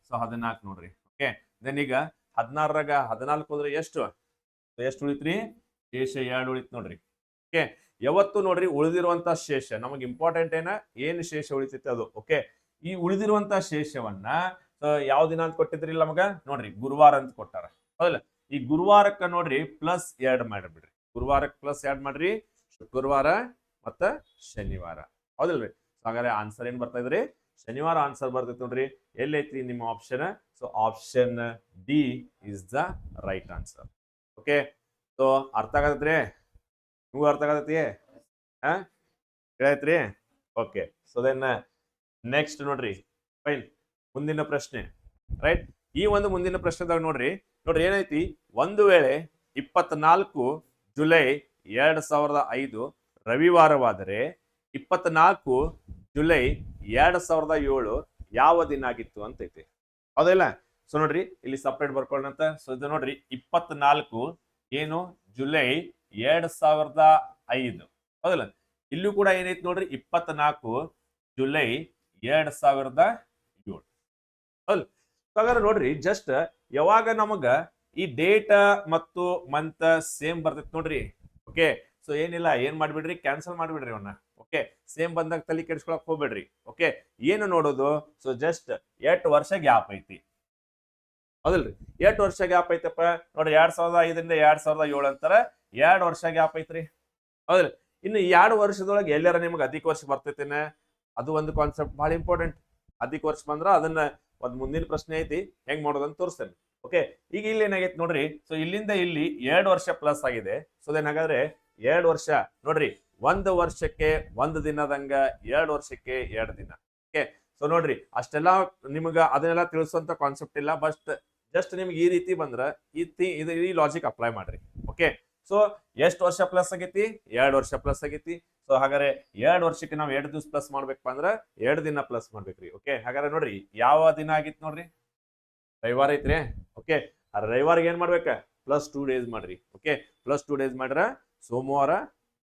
ಸೊ 14 ನೋಡ್ರಿ ಓಕೆ ದೆನ್ ಈಗ 16ರಾಗ 14 ಹೋದ್ರೆ ಎಷ್ಟು ಉಳಿತ್ರಿ ಶೇಷ 2 ಉಳಿತ್ ನೋಡ್ರಿ ಓಕೆ ಯಾವತ್ತು ನೋಡ್ರಿ ಉಳಿದಿರುವಂತ ಶೇಷ ನಮಗೆ ಇಂಪಾರ್ಟೆಂಟ್ ಏನು ಶೇಷ ಉಳಿತೈತಿ ಅದು ಓಕೆ ಈ ಉಳಿದಿರುವಂತ ಶೇಷವನ್ನ ಯಾವ ದಿನ ಅಂತ ಕೊಟ್ಟಿದ್ರಿ ನಮಗ ನೋಡ್ರಿ ಗುರುವಾರ ಅಂತ ಕೊಟ್ಟಾರ ಹೌದಲ್ಲ ಈ ಗುರುವಾರಕ್ಕ ನೋಡ್ರಿ +2 ಮಾಡಿಬಿಡ್ರಿ ಗುರುವಾರಕ್ಕೆ +2 ಮಾಡ್ರಿ ಶುಕ್ರವಾರ ಮತ್ತ ಶನಿವಾರ ಹೌದಲ್ರಿ ಹಾಗಾದ್ರೆ ಆನ್ಸರ್ ಏನ್ ಬರ್ತಾ ಇದ್ರಿ ಶನಿವಾರ ಆನ್ಸರ್ ಬರ್ತೈತಿ ನೋಡ್ರಿ ಎಲ್ಲೈತಿ ನಿಮ್ಮ option so option D is the right answer okay so ಅರ್ಥ ಆಗತ್ರಿ ನಿಮಗೂ ಅರ್ಥ ಆಗತೈತಿ ಹಾ ಹೇಳೈತ್ರಿ ಓಕೆ ಸೊ ದೆನ್ ನೆಕ್ಸ್ಟ್ ನೋಡ್ರಿ ಫೈನ್ ಮುಂದಿನ ಪ್ರಶ್ನೆ ರೈಟ್ ಈ ಒಂದು ಮುಂದಿನ ಪ್ರಶ್ನೆದಾಗ ನೋಡ್ರಿ ಏನೈತಿ ಒಂದು ವೇಳೆ 24 ಜುಲೈ 2005 ರವಿವಾರವಾದರೆ 24 ಜುಲೈ 2007 ಯಾವ ದಿನ ಆಗಿತ್ತು ಅಂತ ಐತಿ ಹೌದಿಲ್ಲ ಸೊ ನೋಡ್ರಿ ಇಲ್ಲಿ ಸಪ್ರೇಟ್ ಬರ್ಕೊಳ್ಳೋಣಂತ ಸೊ ಇದು ನೋಡ್ರಿ 24 ಏನು ಜುಲೈ 2005 ಹೌದಿಲ್ಲ ಇಲ್ಲೂ ಕೂಡ ಏನೈತಿ ನೋಡ್ರಿ 24 ಜುಲೈ 2007 ಹೌದು ಹಾಗಾದ್ರೆ ನೋಡ್ರಿ ಜಸ್ಟ್ ಯಾವಾಗ ನಮಗ ಈ ಡೇಟ್ ಮತ್ತು ಮಂತ್ ಸೇಮ್ ಬರ್ತೈತಿ ನೋಡ್ರಿ ಓಕೆ ಸೊ ಏನಿಲ್ಲ ಏನ್ ಮಾಡ್ಬಿಡ್ರಿ ಕ್ಯಾನ್ಸಲ್ ಮಾಡ್ಬಿಡ್ರಿ ಅವನ್ನ ಓಕೆ ಸೇಮ್ ಬಂದಾಗ ತಲೆ ಕೆಡಿಸ್ಕೊಳಕ್ ಹೋಗ್ಬೇಡ್ರಿ ಓಕೆ ಏನು ನೋಡೋದು ಸೊ ಜಸ್ಟ್ 8 ವರ್ಷ ಗ್ಯಾಪ್ ಐತಿ ಹೌದಲ್ರಿ 8 ವರ್ಷ ಗ್ಯಾಪ್ ಐತಪ್ಪ ನೋಡ್ರಿ 2005ರಿಂದ 2007 ಅಂತಾರ 2 ವರ್ಷ ಗ್ಯಾಪ್ ಐತ್ರಿ ಹೌದ್ರಿ ಇನ್ನು 2 ವರ್ಷದೊಳಗೆ ಎಲ್ಲಾರ ನಿಮ್ಗೆ ಅಧಿಕ ವರ್ಷ ಬರ್ತೈತೇನೆ ಅದು ಒಂದು ಕಾನ್ಸೆಪ್ಟ್ ಬಹಳ ಇಂಪಾರ್ಟೆಂಟ್ ಅಧಿಕ ವರ್ಷ ಬಂದ್ರ ಅದನ್ನ ಒಂದ್ ಮುಂದಿನ ಪ್ರಶ್ನೆ ಐತಿ ಹೆಂಗ್ ಮಾಡೋದಂತ ತೋರಿಸ್ತೇನೆ ಓಕೆ ಈಗ ಇಲ್ಲಿ ಏನಾಗೈತಿ ನೋಡ್ರಿ ಸೊ ಇಲ್ಲಿಂದ ಇಲ್ಲಿ 2 ವರ್ಷ ಪ್ಲಸ್ ಆಗಿದೆ ಸೊ ಹಾಗಾದ್ರೆ 2 ವರ್ಷ ನೋಡ್ರಿ 1 ವರ್ಷಕ್ಕೆ 1 ದಿನದಂಗ 2 ವರ್ಷಕ್ಕೆ 2 ದಿನ ಓಕೆ ಸೊ ನೋಡ್ರಿ ಅಷ್ಟೆಲ್ಲ ನಿಮ್ಗ ಅದನ್ನೆಲ್ಲ ತಿಳಿಸುವಂತ ಕಾನ್ಸೆಪ್ಟ್ ಇಲ್ಲ ಬಟ್ ಜಸ್ಟ್ ನಿಮ್ಗೆ ಈ ರೀತಿ ಬಂದ್ರ ಈ ಲಾಜಿಕ್ ಅಪ್ಲೈ ಮಾಡ್ರಿ ಓಕೆ ಸೊ ಎಷ್ಟು ವರ್ಷ ಪ್ಲಸ್ ಆಗೈತಿ 2 ವರ್ಷ ಪ್ಲಸ್ ಆಗೈತಿ ಸೊ ಹಾಗಾದ್ರೆ 2 ವರ್ಷಕ್ಕೆ ನಾವು 2 ದಿವಸ ಪ್ಲಸ್ ಮಾಡ್ಬೇಕಪ್ಪ ಅಂದ್ರ 2 ದಿನ ಪ್ಲಸ್ ಮಾಡ್ಬೇಕ್ರಿ ಓಕೆ ಹಾಗಾದ್ರೆ ನೋಡ್ರಿ ಯಾವ ದಿನ ಆಗಿತ್ತು ನೋಡ್ರಿ ರವಿವಾರ ಐತ್ರಿ ಓಕೆ ರವಿವಾರಗೆ ಏನ್ ಮಾಡ್ಬೇಕ +2 ಡೇಸ್ ಮಾಡ್ರಿ ಓಕೆ +2 ಡೇಸ್ ಮಾಡ್ರ ಸೋಮವಾರ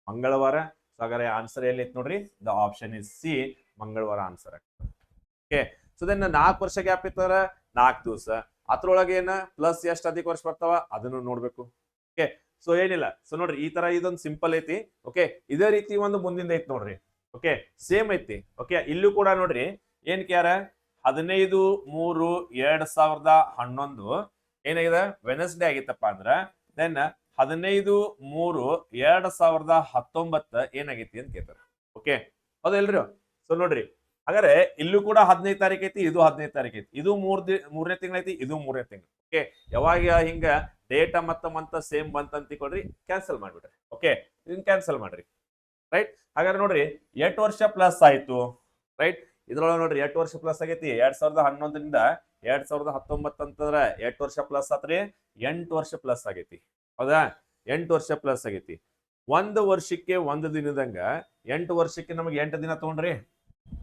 ಮಂಗಳವಾರ ಸೊ ಹಾಗಾದ್ರೆ ಆನ್ಸರ್ ಎಲ್ಲಿ ಐತಿ ನೋಡ್ರಿ ದ ಆಪ್ಷನ್ ಇಸ್ ಸಿ ಮಂಗಳವಾರ ಆನ್ಸರ್ ಆಗ್ತದೆ ಓಕೆ ಸೊ ದೆನ್ 4 ವರ್ಷ ಗ್ಯಾಪ್ ಇತ್ತಾರ 4 ದಿವಸ ಅದ್ರೊಳಗೆ ಏನ ಪ್ಲಸ್ ಎಷ್ಟು ಅಧಿಕ ವರ್ಷ ಬರ್ತಾವ ಅದನ್ನು ನೋಡ್ಬೇಕು ಓಕೆ ಸೊ ಏನಿಲ್ಲ ಸೊ ನೋಡ್ರಿ ಈ ತರ ಇದೊಂದು ಸಿಂಪಲ್ ಐತಿ ಓಕೆ ಇದೇ ರೀತಿ ಒಂದು ಮುಂದಿಂದ ಐತಿ ನೋಡ್ರಿ ಓಕೆ ಸೇಮ್ ಐತಿ ಓಕೆ ಇಲ್ಲೂ ಕೂಡ ನೋಡ್ರಿ ಏನ್ ಕ್ಯಾರ 15/3/2011 ಏನಾಗಿದೆ ವೆನಸ್ಡೇ ಆಗಿತ್ತಪ್ಪ ಅಂದ್ರ ದೆನ್ 15/3/2019 ಏನಾಗೈತಿ ಅಂತ ಕೇಳ್ತಾರ ಓಕೆ ಹೌದಲ್ರಿ ಸೊ ನೋಡ್ರಿ ಹಾಗಾದ್ರೆ ಇಲ್ಲೂ ಕೂಡ 15 ತಾರೀಕು ಐತಿ ಇದು 15 ತಾರೀಕು ಐತಿ ಇದು ಮೂರನೇ ತಿಂಗಳ ಐತಿ ಇದು 3ನೇ ತಿಂಗಳು ಓಕೆ ಯಾವಾಗ ಹಿಂಗ ಡೇಟ್ ಮತ್ತು ಮಂತ್ ಸೇಮ್ ಬಂತ ಅಂತ ತಿಳ್ಕೊಳ್ರಿ ಕ್ಯಾನ್ಸಲ್ ಮಾಡ್ಬಿಡ್ರಿ ಓಕೆ ಇದನ್ನ ಕ್ಯಾನ್ಸಲ್ ಮಾಡ್ರಿ ರೈಟ್ ಹಾಗಾದ್ರೆ ನೋಡ್ರಿ 8 ವರ್ಷ ಪ್ಲಸ್ ಆಯ್ತು ರೈಟ್ ಇದ್ರೊಳಗೆ ನೋಡ್ರಿ 8 ವರ್ಷ ಪ್ಲಸ್ ಆಗೈತಿ 2011ರಿಂದ 2019 ಅಂತಂದ್ರ 8 ವರ್ಷ ಪ್ಲಸ್ ಆತ್ರಿ 8 ವರ್ಷ ಪ್ಲಸ್ ಆಗೈತಿ ಹೌದಾ 8 ವರ್ಷ ಪ್ಲಸ್ ಆಗೈತಿ 1 ವರ್ಷಕ್ಕೆ 1 ದಿನದಂಗ 8 ವರ್ಷಕ್ಕೆ ನಮಗೆ 8 ದಿನ ತಗೊಂಡ್ರಿ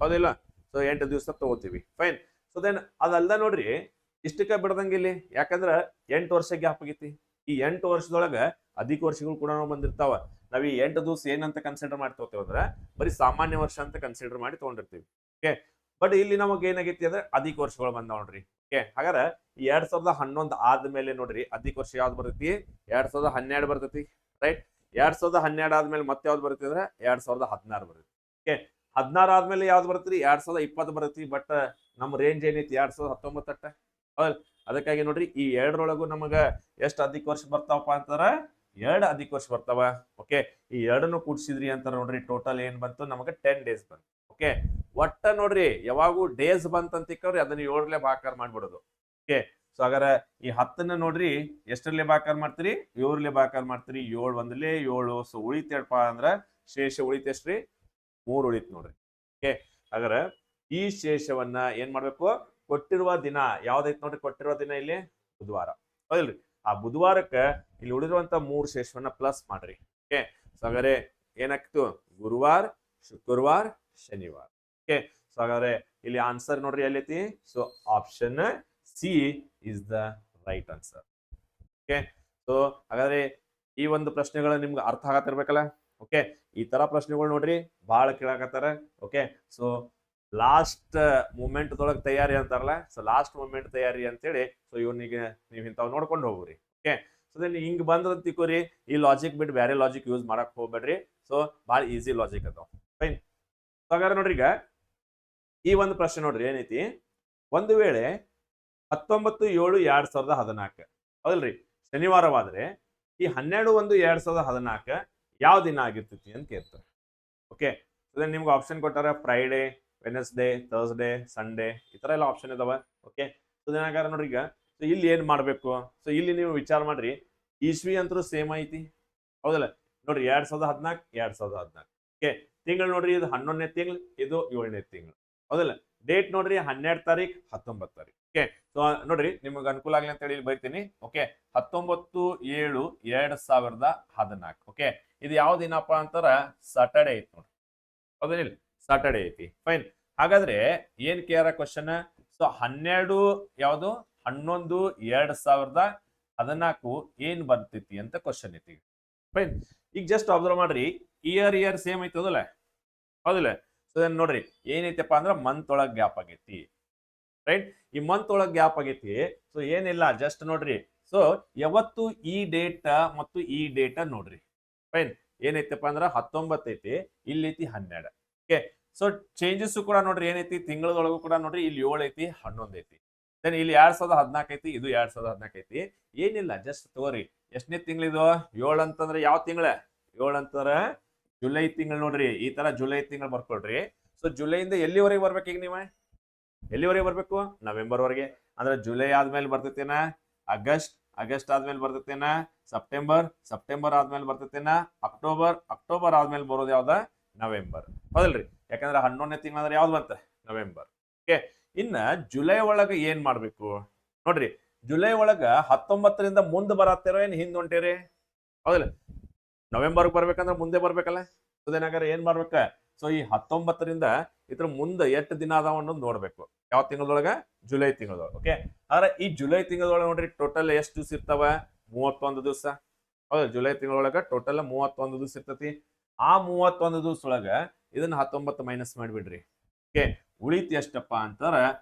ಹೌದಿಲ್ಲ ಸೊ 8 ದಿವಸ ತಗೋತೀವಿ ಫೈನ್ ಸೊ ದೆನ್ ಅದಲ್ಲ ನೋಡ್ರಿ ಇಷ್ಟಕ್ಕ ಬಿಡದಂಗ ಇಲ್ಲಿ ಯಾಕಂದ್ರ 8 ವರ್ಷ ಗ್ಯಾಪ್ ಆಗೈತಿ ಈ 8 ವರ್ಷದೊಳಗ ಅಧಿಕ ವರ್ಷಗಳು ಕೂಡ ಬಂದಿರ್ತಾವ ನಾವ್ ಈ 8 ದಿವಸ ಏನಂತ ಕನ್ಸಿಡರ್ ಮಾಡಿ ತಗೋತೇವೆ ಅಂದ್ರ ಬರೀ ಸಾಮಾನ್ಯ ವರ್ಷ ಅಂತ ಕನ್ಸಿಡರ್ ಮಾಡಿ ತಗೊಂಡಿರ್ತೀವಿ ಓಕೆ ಬಟ್ ಇಲ್ಲಿ ನಮಗ್ ಏನಾಗೈತಿ ಅಂದ್ರೆ ಅಧಿಕ ವರ್ಷಗಳು ಬಂದಾವ ನೋಡ್ರಿ ಓಕೆ ಹಾಗಾದ್ರೆ ಈ 2011 ಆದ್ಮೇಲೆ ನೋಡ್ರಿ ಅಧಿಕ ವರ್ಷ ಯಾವ್ದು ಬರ್ತೈತಿ 2012 ಬರ್ತೈತಿ ರೈಟ್ 2012 ಆದ್ಮೇಲೆ ಮತ್ತೆ ಯಾವ್ದು ಬರ್ತೈತಿ ಅಂದ್ರೆ 2016 ಬರ್ತೈತಿ ಓಕೆ 16 ಆದ್ಮೇಲೆ ಯಾವ್ದು ಬರ್ತೈತಿ 2020 ಬರ್ತೈತಿ ಬಟ್ ನಮ್ ರೇಂಜ್ ಏನೈತಿ 2019 ಅಟ್ಟ ಅದಕ್ಕಾಗಿ ನೋಡ್ರಿ ಈ 2ರೊಳಗು ನಮಗ ಎಷ್ಟು ಅಧಿಕ ವರ್ಷ ಬರ್ತಾವಪ್ಪ ಅಂತಾರ 2 ಅಧಿಕ ವರ್ಷ ಬರ್ತಾವ ಓಕೆ ಈ 2ನ್ನು ಕೂಡ್ಸಿದ್ರಿ ಅಂತಾರ ನೋಡ್ರಿ ಟೋಟಲ್ ಏನ್ ಬಂತು ನಮಗ 10 ಡೇಸ್ ಬಂತು ಓಕೆ ಒಟ್ಟ ನೋಡ್ರಿ ಯಾವಾಗೂ ಡೇಸ್ ಬಂತಂತ ತಿಳ್ಕೊಳ್ರಿ ಅದನ್ನ 7ಲೆ ಭಾಗಾಕಾರ ಮಾಡ್ಬಿಡೋದು ಓಕೆ ಸೊ ಹಾಗಾದ್ರೆ ಈ 10ನ್ನ ನೋಡ್ರಿ ಎಷ್ಟರಲ್ಲೇ ಭಾಗಾಕಾರ ಮಾಡ್ತೀರಿ 7ಲೆ ಭಾಗಾಕಾರ ಮಾಡ್ತೀರಿ 7 1ಲೆ 7 ಸೊ ಉಳಿತೇಳಪ್ಪ ಅಂದ್ರ ಶೇಷ ಉಳಿತ ಎಷ್ಟ್ರಿ 3 ಉಳಿತ್ ನೋಡ್ರಿ ಓಕೆ ಹಾಗಾದ್ರೆ ಈ ಶೇಷವನ್ನ ಏನ್ ಮಾಡ್ಬೇಕು ಕೊಟ್ಟಿರುವ ದಿನ ಯಾವ್ದೈತಿ ನೋಡ್ರಿ ಕೊಟ್ಟಿರುವ ದಿನ ಇಲ್ಲಿ ಬುಧವಾರ ಹೌದಿಲ್ರಿ ಆ ಬುಧವಾರಕ್ಕೆ ಇಲ್ಲಿ ಉಳಿದಿರುವಂತ 3 ಶೇಷವನ್ನ ಪ್ಲಸ್ ಮಾಡ್ರಿ ಓಕೆ ಸೊ ಹಾಗಾದ್ರೆ ಏನಾಗ್ತು ಗುರುವಾರ ಶುಕ್ರವಾರ ಶನಿವಾರ ಓಕೆ ಸೊ ಹಾಗಾದ್ರೆ ಇಲ್ಲಿ ಆನ್ಸರ್ ನೋಡ್ರಿ ಎಲ್ಲೈತಿ so option C is the right answer okay so ಹಾಗಾದ್ರೆ ಈ ಒಂದು ಪ್ರಶ್ನೆಗಳು ನಿಮ್ಗೆ ಅರ್ಥ ಆಗತ್ತಿರ್ಬೇಕಲ್ಲ ಓಕೆ ಈ ತರ ಪ್ರಶ್ನೆಗಳು ನೋಡ್ರಿ ಬಹಳ ಕೇಳಾಕತ್ತಾರ ಓಕೆ ಸೊ ಲಾಸ್ಟ್ ಮೂಮೆಂಟ್ ದೊಳಗೆ ತಯಾರಿ ಅಂತಾರಲ್ಲ ಸೊ ಲಾಸ್ಟ್ ಮೂಮೆಂಟ್ ತಯಾರಿ ಅಂತೇಳಿ ಸೊ ಇವನಿಗೆ ನೀವು ಇಂಥವ್ ನೋಡ್ಕೊಂಡು ಹೋಗ್ರಿ ಓಕೆ ಸೊ ದೆನ್ ಹಿಂಗ್ ಬಂದ್ ತಿಕೋರಿ ಈ ಲಾಜಿಕ್ ಬಿಟ್ಟು ಬೇರೆ ಲಾಜಿಕ್ ಯೂಸ್ ಮಾಡಕ್ ಹೋಗ್ಬೇಡ್ರಿ ಸೊ ಭಾಳ ಈಸಿ ಲಾಜಿಕ್ ಅದಾವ ಫೈನ್ ಹಾಗಾದ್ರೆ ನೋಡ್ರಿ ಈಗ ಈ ಒಂದು ಪ್ರಶ್ನೆ ನೋಡ್ರಿ ಏನೈತಿ ಒಂದು ವೇಳೆ 19/7/2014 ಹೌದಲ್ರಿ ಶನಿವಾರವಾದ್ರೆ ಈ 12/1/2014 ಯಾವ ದಿನ ಆಗಿರ್ತೈತಿ ಅಂತ ಕೇಳ್ತಾರೆ ಓಕೆ ಸೊ ನಿಮ್ಗೆ ಆಪ್ಷನ್ ಕೊಟ್ಟಾರ ಫ್ರೈಡೆ ವೆನಸ್ಡೇ ಥರ್ಸ್ಡೇ ಸಂಡೇ ಈ ತರ ಎಲ್ಲ ಆಪ್ಷನ್ ಇದಾವ ಓಕೆ ಸೊ ಏನಾಗಾರ ನೋಡ್ರಿ ಈಗ ಸೊ ಇಲ್ಲಿ ಏನ್ ಮಾಡ್ಬೇಕು ಸೊ ಇಲ್ಲಿ ನೀವು ವಿಚಾರ ಮಾಡ್ರಿ ಇಸ್ವಿ ಅಂತೂ ಸೇಮ್ ಐತಿ ಹೌದಲ್ಲ ನೋಡ್ರಿ 2014 ಓಕೆ. ತಿಂಗಳು ನೋಡ್ರಿ ಇದು 11ನೇ ತಿಂಗಳು, ಇದು 7ನೇ ತಿಂಗಳು, ಹೌದಲ್ಲ. ಡೇಟ್ ನೋಡ್ರಿ 12 ತಾರೀಕು 19 ತಾರೀಕು. ಓಕೆ. ಸೊ ನೋಡ್ರಿ ನಿಮಗೆ ಅನುಕೂಲ ಆಗ್ಲಿ ಅಂತ ಹೇಳಿ ಇಲ್ಲಿ ಬೈತೀನಿ. ಓಕೆ. 19/7/2014. ಓಕೆ. ಇದು ಯಾವ ದಿನಪ್ಪ ಅಂತಾರ ಸಾಟರ್ಡೆ ಐತಿ ನೋಡ್ರಿ, ಹೌದಿಲ್ಲ, ಸಾಟರ್ಡೆ ಐತಿ. ಫೈನ್. ಹಾಗಾದ್ರೆ ಏನ್ ಕೇರ ಕ್ವಶನ್? ಸೊ 12 ಯಾವುದು 11/2014 ಏನ್ ಬರ್ತೈತಿ ಅಂತ ಕ್ವಶನ್ ಐತಿ. ಫೈನ್. ಈಗ ಜಸ್ಟ್ ಅಬ್ಸರ್ವ್ ಮಾಡ್ರಿ, ಇಯರ್ ಸೇಮ್ ಐತದಲ್ಲ, ಹೌದಿಲ್ಲ. ಸೊ ನೋಡ್ರಿ ಏನೈತಪ್ಪ ಅಂದ್ರ ಮಂತ್ ಒಳಗ್ ಗ್ಯಾಪ್ ಆಗೈತಿ, ರೈಟ್. ಈ ಮಂತ್ ಒಳಗ್ ಗ್ಯಾಪ್ ಆಗೈತಿ. ಸೊ ಏನಿಲ್ಲ, ಜಸ್ಟ್ ನೋಡ್ರಿ. ಸೊ ಯಾವತ್ತು ಈ ಡೇಟ್ ಮತ್ತು ಈ ಡೇಟ್ ನೋಡ್ರಿ. ಫೈನ್. ಏನೈತಪ್ಪ ಅಂದ್ರ 19 ಐತಿ, ಇಲ್ಲಿ ಐತಿ 12. ಓಕೆ. ಸೊ ಚೇಂಜಸ್ ಕೂಡ ನೋಡ್ರಿ ಏನೈತಿ, ತಿಂಗಳೊಳಗೂ ಕೂಡ ನೋಡ್ರಿ, ಇಲ್ಲಿ 7 ಐತಿ, 11 ಐತಿ. ದೆನ್ ಇಲ್ಲಿ 2014 ಐತಿ, ಇದು 2014 ಐತಿ. ಏನಿಲ್ಲ, ಜಸ್ಟ್ ತಗೋರಿ. ಎಷ್ಟನೇ ತಿಂಗಳಿದು? 7 ಅಂತಂದ್ರೆ ಯಾವ ತಿಂಗಳ? 7 ಅಂತಂದ್ರ ಜುಲೈ ತಿಂಗಳು ನೋಡ್ರಿ. ಈ ತರ ಜುಲೈ ತಿಂಗಳು ಬರ್ಕೊಳ್ರಿ. ಸೊ ಜುಲೈಯಿಂದ ಎಲ್ಲಿವರೆಗೆ ಬರ್ಬೇಕು? ಈಗ ನೀವು ಎಲ್ಲಿವರೆಗೆ ಬರ್ಬೇಕು? ನವೆಂಬರ್ ವರೆಗೆ. ಅಂದ್ರೆ ಜುಲೈ ಆದ್ಮೇಲೆ ಬರ್ತೈತೇನ ಆಗಸ್ಟ್ ಆದ್ಮೇಲೆ ಬರ್ತೈತೇನ ಸೆಪ್ಟೆಂಬರ್ ಆದ್ಮೇಲೆ ಬರ್ತೈತೇನ ಅಕ್ಟೋಬರ್ ಆದ್ಮೇಲೆ ಬರೋದು ಯಾವ್ದ? ನವೆಂಬರ್, ಹೌದಲ್ರಿ. ಯಾಕಂದ್ರೆ 11ನೇ ತಿಂಗಳ ಅಂದ್ರೆ ಯಾವ್ದು ಬಂತ? ನವೆಂಬರ್. ಓಕೆ. ಇನ್ನ ಜುಲೈ ಒಳಗ ಏನ್ ಮಾಡ್ಬೇಕು ನೋಡ್ರಿ. ಜುಲೈ ಒಳಗ 19ರಿಂದ ಮುಂದೆ ಬರತ್ತೇರೋ ಏನ್ ಹಿಂದ್ ಹೊಂಟೇರಿ? ಹೌದಿಲ್ಲ. ನವೆಂಬರ್ಗೆ ಬರ್ಬೇಕಂದ್ರೆ ಮುಂದೆ ಬರ್ಬೇಕಲ್ಲ. ಸುದೇನಾಗಾರ ಏನ್ ಮಾಡ್ಬೇಕ? ಸೊ ಈ 19ರಿಂದ ಇದ್ರ ಮುಂದೆ ಎಷ್ಟು ದಿನ ಅದಾವ ಅನ್ನೋದು ನೋಡ್ಬೇಕು. ಯಾವ ತಿಂಗಳೊಳಗ? ಜುಲೈ ತಿಂಗಳೊಳಗ. ಓಕೆ. ಆದ್ರೆ ಈ ಜುಲೈ ತಿಂಗಳೊಳಗ ನೋಡ್ರಿ ಟೋಟಲ್ ಎಷ್ಟು ದಿವಸ ಇರ್ತಾವ? 31 ದಿವಸ. ಹೌದು, ಜುಲೈ ತಿಂಗಳೊಳಗ ಟೋಟಲ್ 31 ದಿವಸ ಇರ್ತತಿ. ಆ 31 ದಿವಸ ಒಳಗ ಇದನ್ನ 19 ಮೈನಸ್ ಮಾಡಿಬಿಡ್ರಿ. ಓಕೆ. ಉಳಿತು ಎಷ್ಟಪ್ಪ ಅಂತಾರ